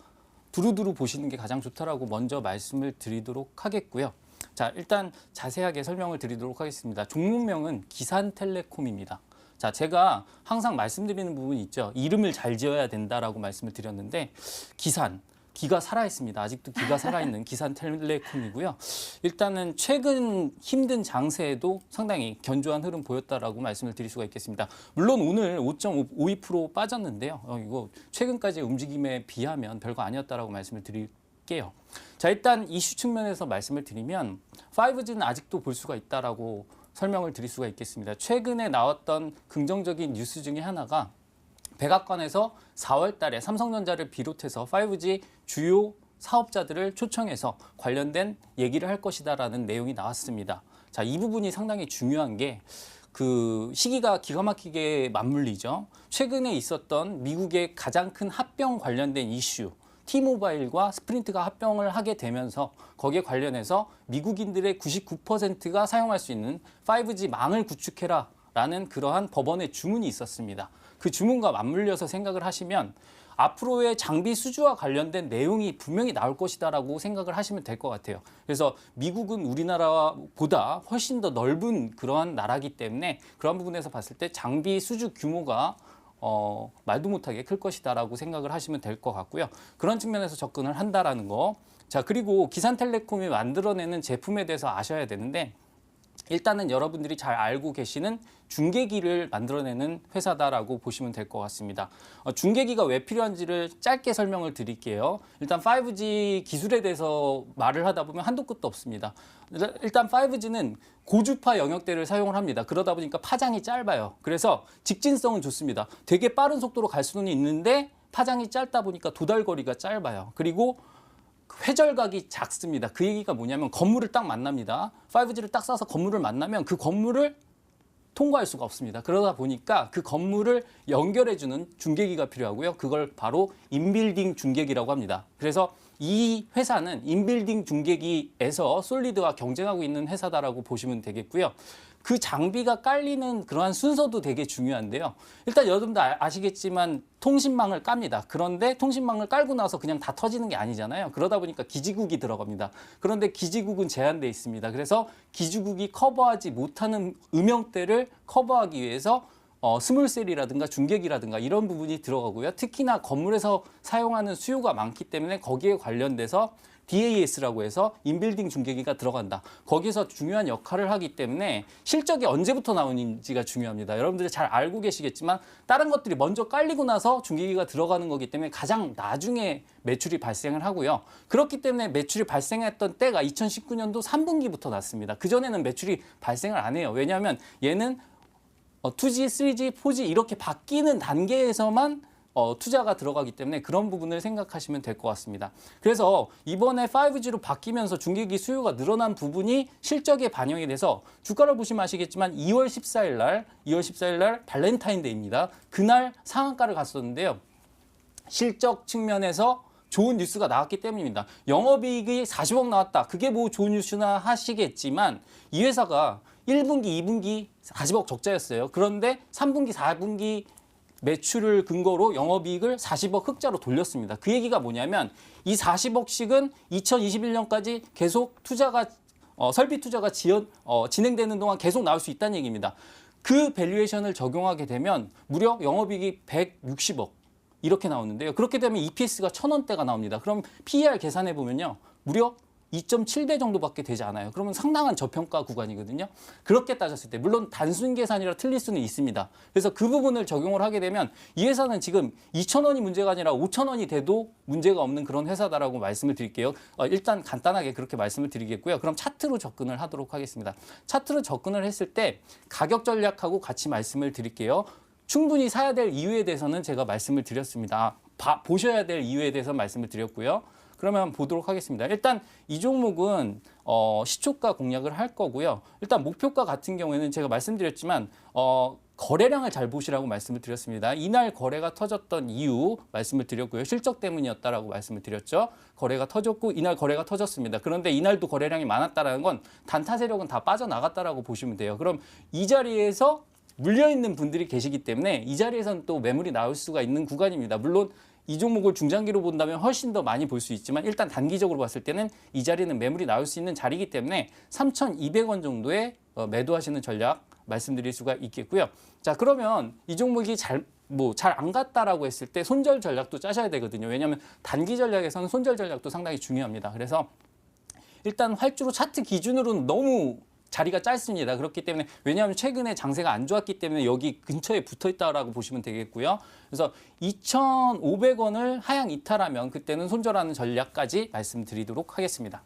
두루두루 보시는 게 가장 좋다라고 먼저 말씀을 드리도록 하겠고요. 자, 일단 자세하게 설명을 드리도록 하겠습니다. 종목명은 기산텔레콤입니다. 자, 제가 항상 말씀드리는 부분이 있죠. 이름을 잘 지어야 된다라고 말씀을 드렸는데 기가 살아있습니다. 아직도 기가 살아있는 기산텔레콤이고요. 일단은 최근 힘든 장세에도 상당히 견조한 흐름 보였다라고 말씀을 드릴 수가 있겠습니다. 물론 오늘 5.52% 빠졌는데요. 이거 최근까지의 움직임에 비하면 별거 아니었다라고 말씀을 드릴게요. 자, 일단 이슈 측면에서 말씀을 드리면 5G는 아직도 볼 수가 있다라고 설명을 드릴 수가 있겠습니다. 최근에 나왔던 긍정적인 뉴스 중에 하나가 백악관에서 4월 달에 삼성전자를 비롯해서 5G 주요 사업자들을 초청해서 관련된 얘기를 할 것이다라는 내용이 나왔습니다. 자, 이 부분이 상당히 중요한 게 그 시기가 기가 막히게 맞물리죠. 최근에 있었던 미국의 가장 큰 합병 관련된 이슈, T모바일과 스프린트가 합병을 하게 되면서 거기에 관련해서 미국인들의 99%가 사용할 수 있는 5G 망을 구축해라라는 그러한 법원의 주문이 있었습니다. 그 주문과 맞물려서 생각을 하시면 앞으로의 장비 수주와 관련된 내용이 분명히 나올 것이다라고 생각을 하시면 될 것 같아요. 그래서 미국은 우리나라보다 훨씬 더 넓은 그러한 나라이기 때문에 그런 부분에서 봤을 때 장비 수주 규모가 말도 못하게 클 것이다라고 생각을 하시면 될 것 같고요. 그런 측면에서 접근을 한다라는 거. 자, 그리고 기산텔레콤이 만들어내는 제품에 대해서 아셔야 되는데 일단은 여러분들이 잘 알고 계시는 중계기를 만들어내는 회사다라고 보시면 될 것 같습니다. 중계기가 왜 필요한지를 짧게 설명을 드릴게요. 일단 5G 기술에 대해서 말을 하다 보면 한도 끝도 없습니다. 일단 5G는 고주파 영역대를 사용을 합니다. 그러다 보니까 파장이 짧아요. 그래서 직진성은 좋습니다. 되게 빠른 속도로 갈 수는 있는데 파장이 짧다 보니까 도달거리가 짧아요. 그리고 회절각이 작습니다. 그 얘기가 뭐냐면 건물을 딱 만납니다. 5G를 딱 쏴서 건물을 만나면 그 건물을 통과할 수가 없습니다. 그러다 보니까 그 건물을 연결해주는 중계기가 필요하고요. 그걸 바로 인빌딩 중계기라고 합니다. 그래서 이 회사는 인빌딩 중계기에서 솔리드와 경쟁하고 있는 회사다라고 보시면 되겠고요. 그 장비가 깔리는 그러한 순서도 되게 중요한데요. 일단 여러분도 아시겠지만 통신망을 깝니다. 그런데 통신망을 깔고 나서 그냥 다 터지는 게 아니잖아요. 그러다 보니까 기지국이 들어갑니다. 그런데 기지국은 제한돼 있습니다. 그래서 기지국이 커버하지 못하는 음영대를 커버하기 위해서 스몰셀이라든가 중계기라든가 이런 부분이 들어가고요. 특히나 건물에서 사용하는 수요가 많기 때문에 거기에 관련돼서 DAS라고 해서 인빌딩 중계기가 들어간다. 거기서 중요한 역할을 하기 때문에 실적이 언제부터 나오는지가 중요합니다. 여러분들이 잘 알고 계시겠지만 다른 것들이 먼저 깔리고 나서 중계기가 들어가는 거기 때문에 가장 나중에 매출이 발생을 하고요. 그렇기 때문에 매출이 발생했던 때가 2019년도 3분기부터 났습니다. 그전에는 매출이 발생을 안 해요. 왜냐하면 얘는 2G, 3G, 4G 이렇게 바뀌는 단계에서만 투자가 들어가기 때문에 그런 부분을 생각하시면 될 것 같습니다. 그래서 이번에 5G로 바뀌면서 중계기 수요가 늘어난 부분이 실적에 반영이 돼서 주가를 보시면 아시겠지만 2월 14일 날 발렌타인데이입니다. 그날 상한가를 갔었는데요. 실적 측면에서 좋은 뉴스가 나왔기 때문입니다. 영업이익이 40억 나왔다. 그게 뭐 좋은 뉴스나 하시겠지만 이 회사가 1분기, 2분기 40억 적자였어요. 그런데 3분기, 4분기 매출을 근거로 영업이익을 40억 흑자로 돌렸습니다. 그 얘기가 뭐냐면 이 40억씩은 2021년까지 계속 투자가 설비 투자가 진행되는 동안 계속 나올 수 있다는 얘기입니다. 그 밸류에이션을 적용하게 되면 무려 영업이익이 160억 이렇게 나오는데요. 그렇게 되면 EPS가 1,000원대가 나옵니다. 그럼 PER 계산해 보면요. 무려 2.7배 정도밖에 되지 않아요. 그러면 상당한 저평가 구간이거든요. 그렇게 따졌을 때 물론 단순 계산이라 틀릴 수는 있습니다. 그래서 그 부분을 적용을 하게 되면 이 회사는 지금 2,000원이 문제가 아니라 5,000원이 돼도 문제가 없는 그런 회사다라고 말씀을 드릴게요. 일단 간단하게 그렇게 말씀을 드리겠고요. 그럼 차트로 접근을 하도록 하겠습니다. 차트로 접근을 했을 때 가격 전략하고 같이 말씀을 드릴게요. 충분히 사야 될 이유에 대해서는 제가 말씀을 드렸습니다. 보셔야 될 이유에 대해서 말씀을 드렸고요. 그러면 보도록 하겠습니다. 일단 이 종목은 시초가 공략을 할 거고요. 일단 목표가 같은 경우에는 제가 말씀드렸지만 거래량을 잘 보시라고 말씀을 드렸습니다. 이날 거래가 터졌던 이유 말씀을 드렸고요. 실적 때문이었다라고 말씀을 드렸죠. 거래가 터졌고 이날 거래가 터졌습니다. 그런데 이날도 거래량이 많았다라는 건 단타 세력은 다 빠져나갔다라고 보시면 돼요. 그럼 이 자리에서 물려있는 분들이 계시기 때문에 이 자리에서는 또 매물이 나올 수가 있는 구간입니다. 물론 이 종목을 중장기로 본다면 훨씬 더 많이 볼 수 있지만 일단 단기적으로 봤을 때는 이 자리는 매물이 나올 수 있는 자리이기 때문에 3,200원 정도에 매도하시는 전략 말씀드릴 수가 있겠고요. 자, 그러면 이 종목이 잘 안 갔다라고 했을 때 손절 전략도 짜셔야 되거든요. 왜냐하면 단기 전략에서는 손절 전략도 상당히 중요합니다. 그래서 일단 활주로 차트 기준으로는 너무 자리가 짧습니다. 그렇기 때문에 왜냐하면 최근에 장세가 안 좋았기 때문에 여기 근처에 붙어 있다라고 보시면 되겠고요. 그래서 2,500원을 하향 이탈하면 그때는 손절하는 전략까지 말씀드리도록 하겠습니다.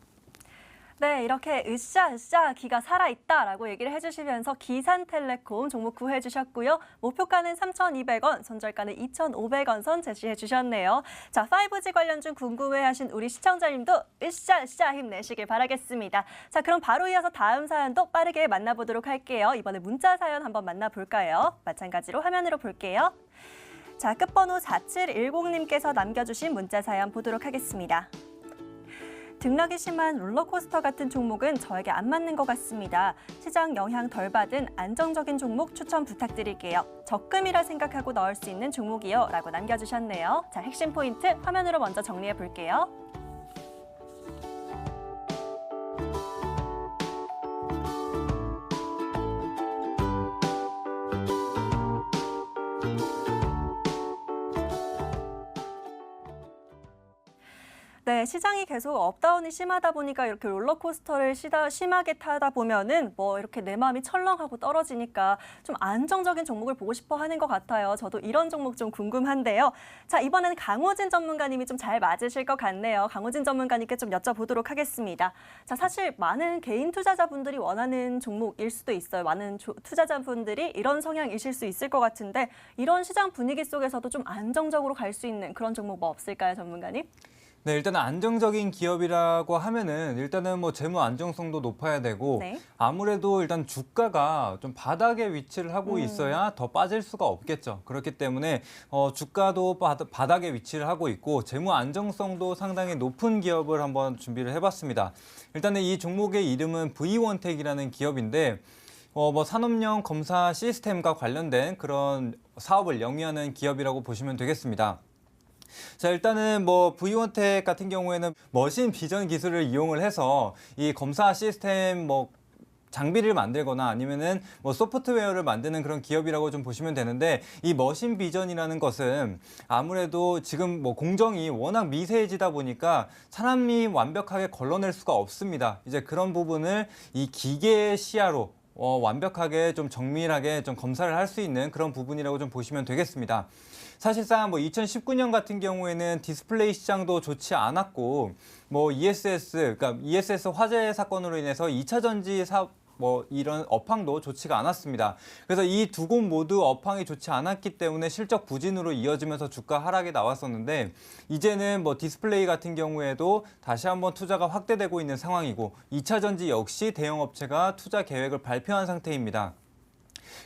네, 이렇게 으쌰으쌰 기가 살아있다라고 얘기를 해주시면서 기산텔레콤 종목 구해주셨고요. 목표가는 3,200원, 손절가는 2,500원 선 제시해주셨네요. 자, 5G 관련 중 궁금해하신 우리 시청자님도 으쌰으쌰 힘내시길 바라겠습니다. 자, 그럼 바로 이어서 다음 사연도 빠르게 만나보도록 할게요. 이번에 문자 사연 한번 만나볼까요? 마찬가지로 화면으로 볼게요. 자, 끝번호 4710님께서 남겨주신 문자 사연 보도록 하겠습니다. 등락이 심한 롤러코스터 같은 종목은 저에게 안 맞는 것 같습니다. 시장 영향 덜 받은 안정적인 종목 추천 부탁드릴게요. 적금이라 생각하고 넣을 수 있는 종목이요. 라고 남겨주셨네요. 자, 핵심 포인트 화면으로 먼저 정리해 볼게요. 네, 시장이 계속 업다운이 심하다 보니까 이렇게 롤러코스터를 심하게 타다 보면은 이렇게 내 마음이 철렁하고 떨어지니까 좀 안정적인 종목을 보고 싶어 하는 것 같아요. 저도 이런 종목 좀 궁금한데요. 자, 이번에는 강호진 전문가님이 좀 잘 맞으실 것 같네요. 강호진 전문가님께 좀 여쭤보도록 하겠습니다. 자, 사실 많은 개인 투자자분들이 원하는 종목일 수도 있어요. 많은 투자자분들이 이런 성향이실 수 있을 것 같은데 이런 시장 분위기 속에서도 좀 안정적으로 갈 수 있는 그런 종목 뭐 없을까요, 전문가님? 네, 일단은 안정적인 기업이라고 하면은 일단은 재무 안정성도 높아야 되고 네. 아무래도 일단 주가가 좀 바닥에 위치를 하고 있어야 더 빠질 수가 없겠죠. 그렇기 때문에 주가도 바닥에 위치를 하고 있고 재무 안정성도 상당히 높은 기업을 한번 준비를 해봤습니다. 일단은 이 종목의 이름은 V1텍이라는 기업인데 산업용 검사 시스템과 관련된 그런 사업을 영위하는 기업이라고 보시면 되겠습니다. 자, 일단은 V1텍 같은 경우에는 머신 비전 기술을 이용을 해서 이 검사 시스템 장비를 만들거나 아니면은 소프트웨어를 만드는 그런 기업이라고 좀 보시면 되는데 이 머신 비전이라는 것은 아무래도 지금 공정이 워낙 미세해지다 보니까 사람이 완벽하게 걸러낼 수가 없습니다. 이제 그런 부분을 이 기계의 시야로 완벽하게 좀 정밀하게 좀 검사를 할 수 있는 그런 부분이라고 좀 보시면 되겠습니다. 사실상 2019년 같은 경우에는 디스플레이 시장도 좋지 않았고 ESS, 그러니까 ESS 화재 사건으로 인해서 2차 전지 뭐 이런 업황도 좋지가 않았습니다. 그래서 이 두 곳 모두 업황이 좋지 않았기 때문에 실적 부진으로 이어지면서 주가 하락이 나왔었는데 이제는 뭐 디스플레이 같은 경우에도 다시 한번 투자가 확대되고 있는 상황이고 2차 전지 역시 대형 업체가 투자 계획을 발표한 상태입니다.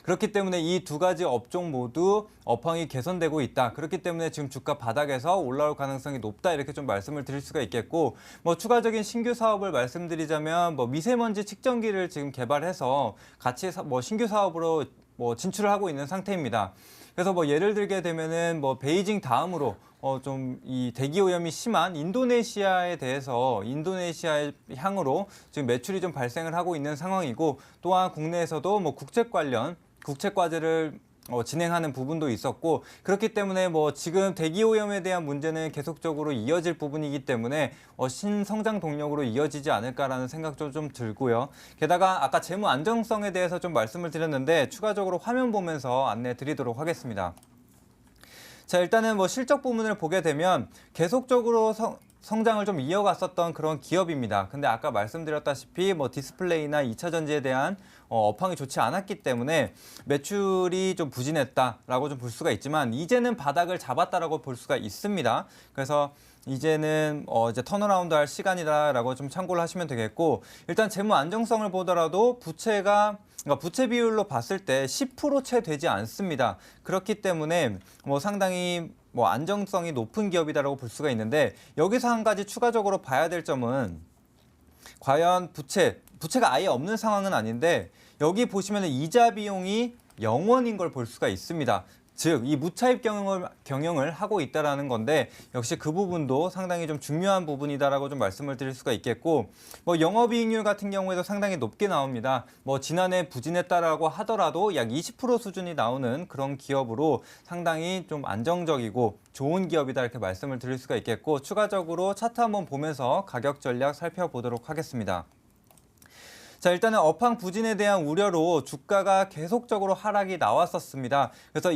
그렇기 때문에 이 두 가지 업종 모두 업황이 개선되고 있다. 그렇기 때문에 지금 주가 바닥에서 올라올 가능성이 높다. 이렇게 좀 말씀을 드릴 수가 있겠고, 뭐 추가적인 신규 사업을 말씀드리자면 뭐 미세먼지 측정기를 지금 개발해서 같이 뭐 신규 사업으로 뭐 진출을 하고 있는 상태입니다. 그래서 뭐 예를 들게 되면은 뭐 베이징 다음으로 좀 이 대기 오염이 심한 인도네시아에 대해서 인도네시아의 향으로 지금 매출이 좀 발생을 하고 있는 상황이고, 또한 국내에서도 뭐 국책 과제를 진행하는 부분도 있었고, 그렇기 때문에 뭐 지금 대기 오염에 대한 문제는 계속적으로 이어질 부분이기 때문에 신성장 동력으로 이어지지 않을까라는 생각도 좀 들고요. 게다가 아까 재무 안정성에 대해서 좀 말씀을 드렸는데 추가적으로 화면 보면서 안내 드리도록 하겠습니다. 자, 일단은 뭐 실적 부분을 보게 되면 계속적으로 성장을 좀 이어갔었던 그런 기업입니다. 근데 아까 말씀드렸다시피 뭐 디스플레이나 2차 전지에 대한 업황이 좋지 않았기 때문에 매출이 좀 부진했다라고 좀 볼 수가 있지만 이제는 바닥을 잡았다라고 볼 수가 있습니다. 그래서 이제는 이제 턴어라운드 할 시간이다라고 좀 참고를 하시면 되겠고, 일단 재무 안정성을 보더라도 그러니까 부채 비율로 봤을 때 10% 채 되지 않습니다. 그렇기 때문에 뭐 상당히 뭐 안정성이 높은 기업이다라고 볼 수가 있는데, 여기서 한 가지 추가적으로 봐야 될 점은 과연 부채가 아예 없는 상황은 아닌데 여기 보시면 이자 비용이 0원인 걸 볼 수가 있습니다. 즉, 이 무차입 경영을 하고 있다라는 건데 역시 그 부분도 상당히 좀 중요한 부분이다라고 좀 말씀을 드릴 수가 있겠고, 뭐 영업이익률 같은 경우에도 상당히 높게 나옵니다. 뭐 지난해 부진했다라고 하더라도 약 20% 수준이 나오는 그런 기업으로 상당히 좀 안정적이고 좋은 기업이다 이렇게 말씀을 드릴 수가 있겠고, 추가적으로 차트 한번 보면서 가격 전략 살펴보도록 하겠습니다. 자, 일단은 업황 부진에 대한 우려로 주가가 계속적으로 하락이 나왔었습니다. 그래서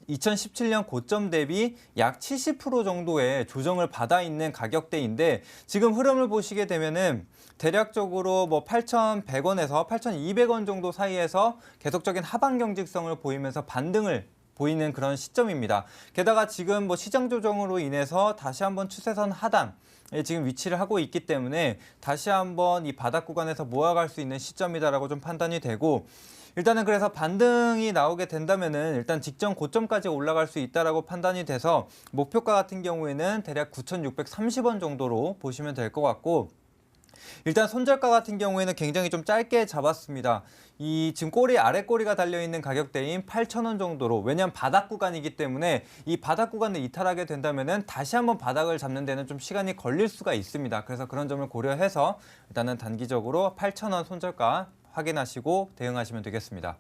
2017년 고점 대비 약 70% 정도의 조정을 받아 있는 가격대인데, 지금 흐름을 보시게 되면은 대략적으로 뭐 8,100원에서 8,200원 정도 사이에서 계속적인 하방 경직성을 보이면서 반등을 보이는 그런 시점입니다. 게다가 지금 뭐 시장 조정으로 인해서 다시 한번 추세선 하단에 지금 위치를 하고 있기 때문에 다시 한번 이 바닥 구간에서 모아갈 수 있는 시점이다라고 좀 판단이 되고, 일단은 그래서 반등이 나오게 된다면은 일단 직전 고점까지 올라갈 수 있다라고 판단이 돼서 목표가 같은 경우에는 대략 9,630원 정도로 보시면 될 것 같고, 일단 손절가 같은 경우에는 굉장히 좀 짧게 잡았습니다. 이 지금 아래 꼬리가 달려있는 가격대인 8,000원 정도로, 왜냐하면 바닥 구간이기 때문에 이 바닥 구간을 이탈하게 된다면은 다시 한번 바닥을 잡는 데는 좀 시간이 걸릴 수가 있습니다. 그래서 그런 점을 고려해서 일단은 단기적으로 8,000원 손절가 확인하시고 대응하시면 되겠습니다.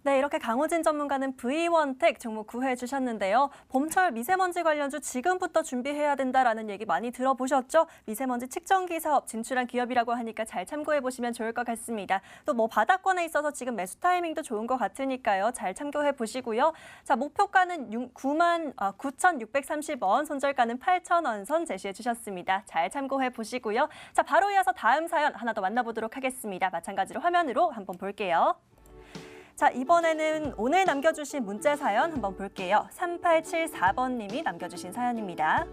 네, 이렇게 강호진 전문가는 V1텍 종목 구해 주셨는데요. 봄철 미세먼지 관련주 지금부터 준비해야 된다라는 얘기 많이 들어보셨죠? 미세먼지 측정기 사업 진출한 기업이라고 하니까 잘 참고해 보시면 좋을 것 같습니다. 또 뭐 바닥권에 있어서 지금 매수 타이밍도 좋은 것 같으니까요. 잘 참고해 보시고요. 자, 목표가는 9,630원, 손절가는 8,000원 선 제시해 주셨습니다. 잘 참고해 보시고요. 자, 바로 이어서 다음 사연 하나 더 만나보도록 하겠습니다. 마찬가지로 화면으로 한번 볼게요. 자, 이번에는 오늘 남겨주신 문자 사연 한번 볼게요. 3874번님이 남겨주신 사연입니다.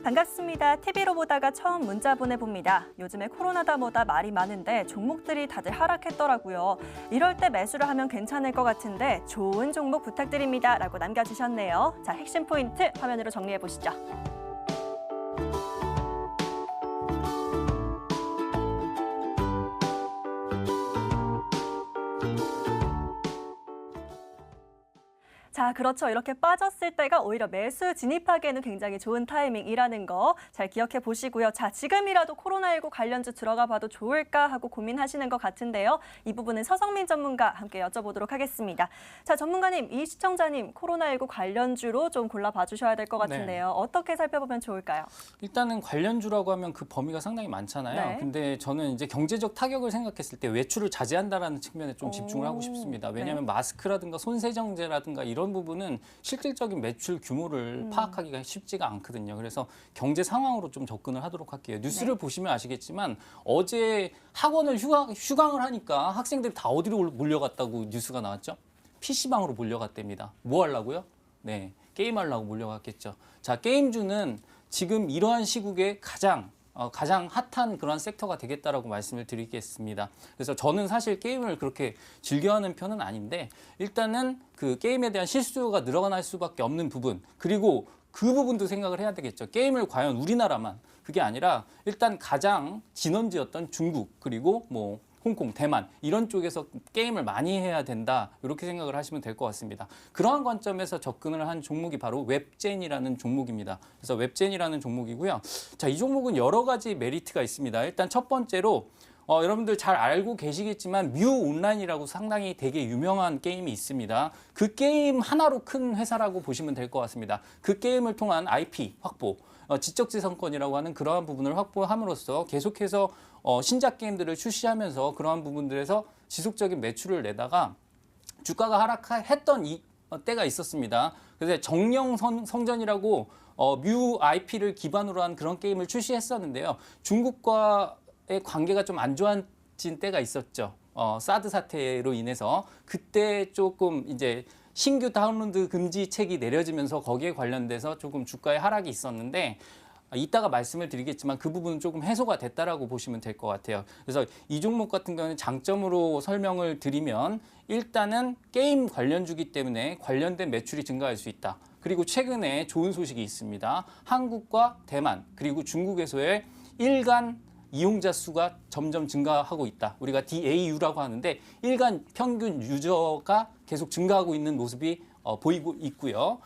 반갑습니다. TV로 보다가 처음 문자 보내봅니다. 요즘에 코로나다 뭐다 말이 많은데 종목들이 다들 하락했더라고요. 이럴 때 매수를 하면 괜찮을 것 같은데 좋은 종목 부탁드립니다. 라고 남겨주셨네요. 자, 핵심 포인트 화면으로 정리해 보시죠. 자, 그렇죠. 이렇게 빠졌을 때가 오히려 매수 진입하기에는 굉장히 좋은 타이밍이라는 거 잘 기억해 보시고요. 자, 지금이라도 코로나19 관련주 들어가 봐도 좋을까 하고 고민하시는 것 같은데요. 이 부분은 서성민 전문가 함께 여쭤보도록 하겠습니다. 자, 전문가님, 이 시청자님 코로나19 관련주로 좀 골라봐 주셔야 될 것 같은데요. 네. 어떻게 살펴보면 좋을까요? 일단은 관련주라고 하면 그 범위가 상당히 많잖아요. 네. 근데 저는 이제 경제적 타격을 생각했을 때 외출을 자제한다라는 측면에 좀 집중을 하고 싶습니다. 왜냐하면 마스크라든가 손세정제라든가 이런 이런 부분은 실질적인 매출 규모를 파악하기가 쉽지가 않거든요. 그래서 경제 상황으로 좀 접근을 하도록 할게요. 뉴스를 보시면 아시겠지만 어제 학원을 휴강을 하니까 학생들이 다 어디로 몰려갔다고 뉴스가 나왔죠? PC방으로 몰려갔답니다. 뭐 하려고요? 네, 게임하려고 몰려갔겠죠. 자, 게임주는 지금 이러한 시국에 가장 핫한 그런 섹터가 되겠다라고 말씀을 드리겠습니다. 그래서 저는 사실 게임을 그렇게 즐겨하는 편은 아닌데 일단은 그 게임에 대한 실수요가 늘어날 수밖에 없는 부분, 그리고 그 부분도 생각을 해야 되겠죠. 게임을 과연 우리나라만, 그게 아니라 일단 가장 진원지였던 중국, 그리고 뭐 홍콩, 대만 이런 쪽에서 게임을 많이 해야 된다, 이렇게 생각을 하시면 될 것 같습니다. 그러한 관점에서 접근을 한 종목이 바로 웹젠이라는 종목입니다. 그래서 웹젠이라는 종목이고요. 자, 이 종목은 여러 가지 메리트가 있습니다. 일단 첫 번째로 여러분들 잘 알고 계시겠지만 뮤 온라인이라고 상당히 되게 유명한 게임이 있습니다. 그 게임 하나로 큰 회사라고 보시면 될 것 같습니다. 그 게임을 통한 IP 확보, 지적재산권이라고 하는 그러한 부분을 확보함으로써 계속해서 신작 게임들을 출시하면서 그러한 부분들에서 지속적인 매출을 내다가 주가가 하락했던 때가 있었습니다. 그래서 정령 성전이라고 뮤 IP를 기반으로 한 그런 게임을 출시했었는데요. 중국과의 관계가 좀 안 좋아진 때가 있었죠. 사드 사태로 인해서 그때 조금 이제 신규 다운로드 금지책이 내려지면서 거기에 관련돼서 조금 주가의 하락이 있었는데 이따가 말씀을 드리겠지만 그 부분은 조금 해소가 됐다라고 보시면 될 것 같아요. 그래서 이 종목 같은 경우는 장점으로 설명을 드리면 일단은 게임 관련주기 때문에 관련된 매출이 증가할 수 있다. 그리고 최근에 좋은 소식이 있습니다. 한국과 대만 그리고 중국에서의 일간 이용자 수가 점점 증가하고 있다. 우리가 DAU라고 하는데 일간 평균 유저가 계속 증가하고 있는 모습이 보이고 있고요.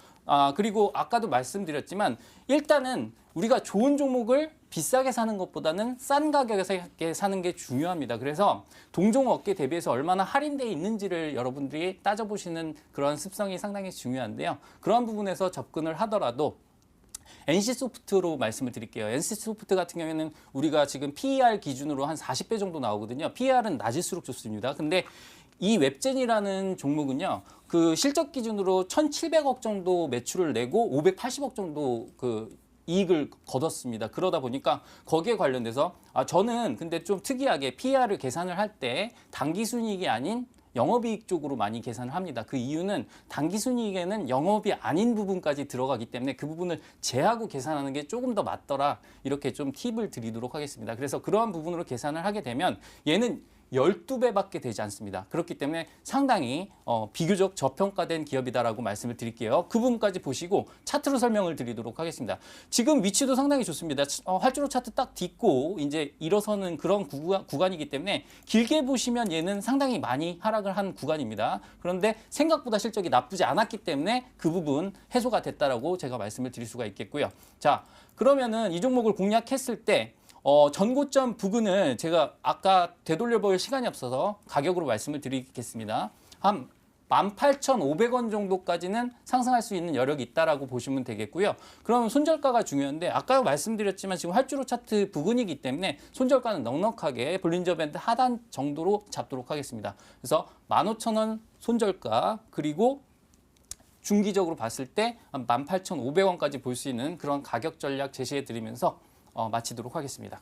그리고 아까도 말씀드렸지만 일단은 우리가 좋은 종목을 비싸게 사는 것보다는 싼 가격에 사는 게 중요합니다. 그래서 동종 업계 대비해서 얼마나 할인되어 있는지를 여러분들이 따져보시는 그런 습성이 상당히 중요한데요. 그런 부분에서 접근을 하더라도 NC소프트로 말씀을 드릴게요. NC소프트 같은 경우에는 우리가 지금 PER 기준으로 한 40배 정도 나오거든요. PER은 낮을수록 좋습니다. 근데 이 웹젠이라는 종목은요, 그 실적 기준으로 1,700억 정도 매출을 내고 580억 정도 그 이익을 거뒀습니다. 그러다 보니까 거기에 관련돼서 저는 근데 좀 특이하게 PER을 계산을 할 때 당기순이익이 아닌 영업이익 쪽으로 많이 계산을 합니다. 그 이유는 당기순이익에는 영업이 아닌 부분까지 들어가기 때문에 그 부분을 제하고 계산하는 게 조금 더 맞더라. 이렇게 좀 팁을 드리도록 하겠습니다. 그래서 그러한 부분으로 계산을 하게 되면 얘는 12배밖에 되지 않습니다. 그렇기 때문에 상당히 비교적 저평가된 기업이다라고 말씀을 드릴게요. 그 부분까지 보시고 차트로 설명을 드리도록 하겠습니다. 지금 위치도 상당히 좋습니다. 활주로 차트 딱 딛고 이제 일어서는 그런 구간이기 때문에 길게 보시면 얘는 상당히 많이 하락을 한 구간입니다. 그런데 생각보다 실적이 나쁘지 않았기 때문에 그 부분 해소가 됐다라고 제가 말씀을 드릴 수가 있겠고요. 자, 그러면은 이 종목을 공략했을 때 전고점 부근을 제가 아까 되돌려볼 시간이 없어서 가격으로 말씀을 드리겠습니다. 한 18,500원 정도까지는 상승할 수 있는 여력이 있다라고 보시면 되겠고요. 그러면 손절가가 중요한데 아까 말씀드렸지만 지금 활주로 차트 부근이기 때문에 손절가는 넉넉하게 볼린저 밴드 하단 정도로 잡도록 하겠습니다. 그래서 15,000원 손절가 그리고 중기적으로 봤을 때 한 18,500원까지 볼 수 있는 그런 가격 전략 제시해 드리면서 마치도록 하겠습니다.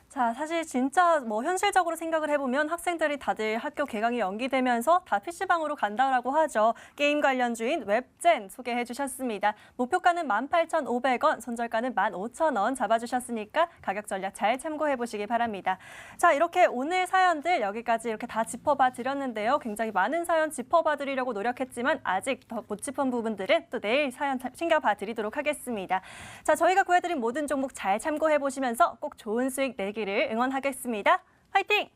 자, 사실 진짜 뭐 현실적으로 생각을 해보면 학생들이 다들 학교 개강이 연기되면서 다 PC방으로 간다라고 하죠. 게임 관련주인 웹젠 소개해 주셨습니다. 목표가는 18,500원, 손절가는 15,000원 잡아주셨으니까 가격 전략 잘 참고해 보시기 바랍니다. 자, 이렇게 오늘 사연들 여기까지 이렇게 다 짚어봐 드렸는데요. 굉장히 많은 사연 짚어봐 드리려고 노력했지만 아직 더 못 짚은 부분들은 또 내일 사연 챙겨봐 드리도록 하겠습니다. 자, 저희가 구해드린 모든 종목 잘 참고해 보시면서 꼭 좋은 수익 내기를 응원하겠습니다. 화이팅!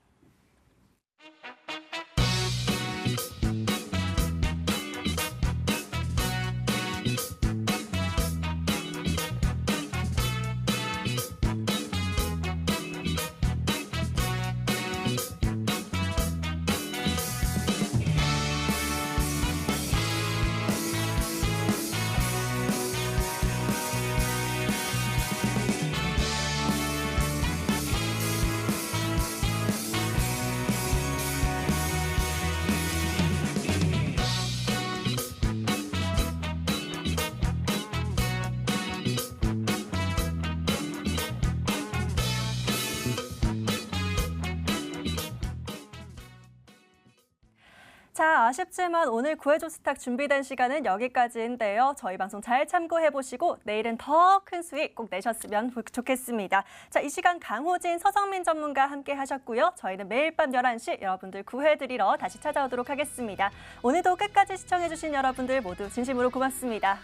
자, 아쉽지만 오늘 구해줘 스탁 준비된 시간은 여기까지인데요. 저희 방송 잘 참고해보시고 내일은 더 큰 수익 꼭 내셨으면 좋겠습니다. 자, 이 시간 강호진, 서성민 전문가 함께 하셨고요. 저희는 매일 밤 11시 여러분들 구해드리러 다시 찾아오도록 하겠습니다. 오늘도 끝까지 시청해주신 여러분들 모두 진심으로 고맙습니다.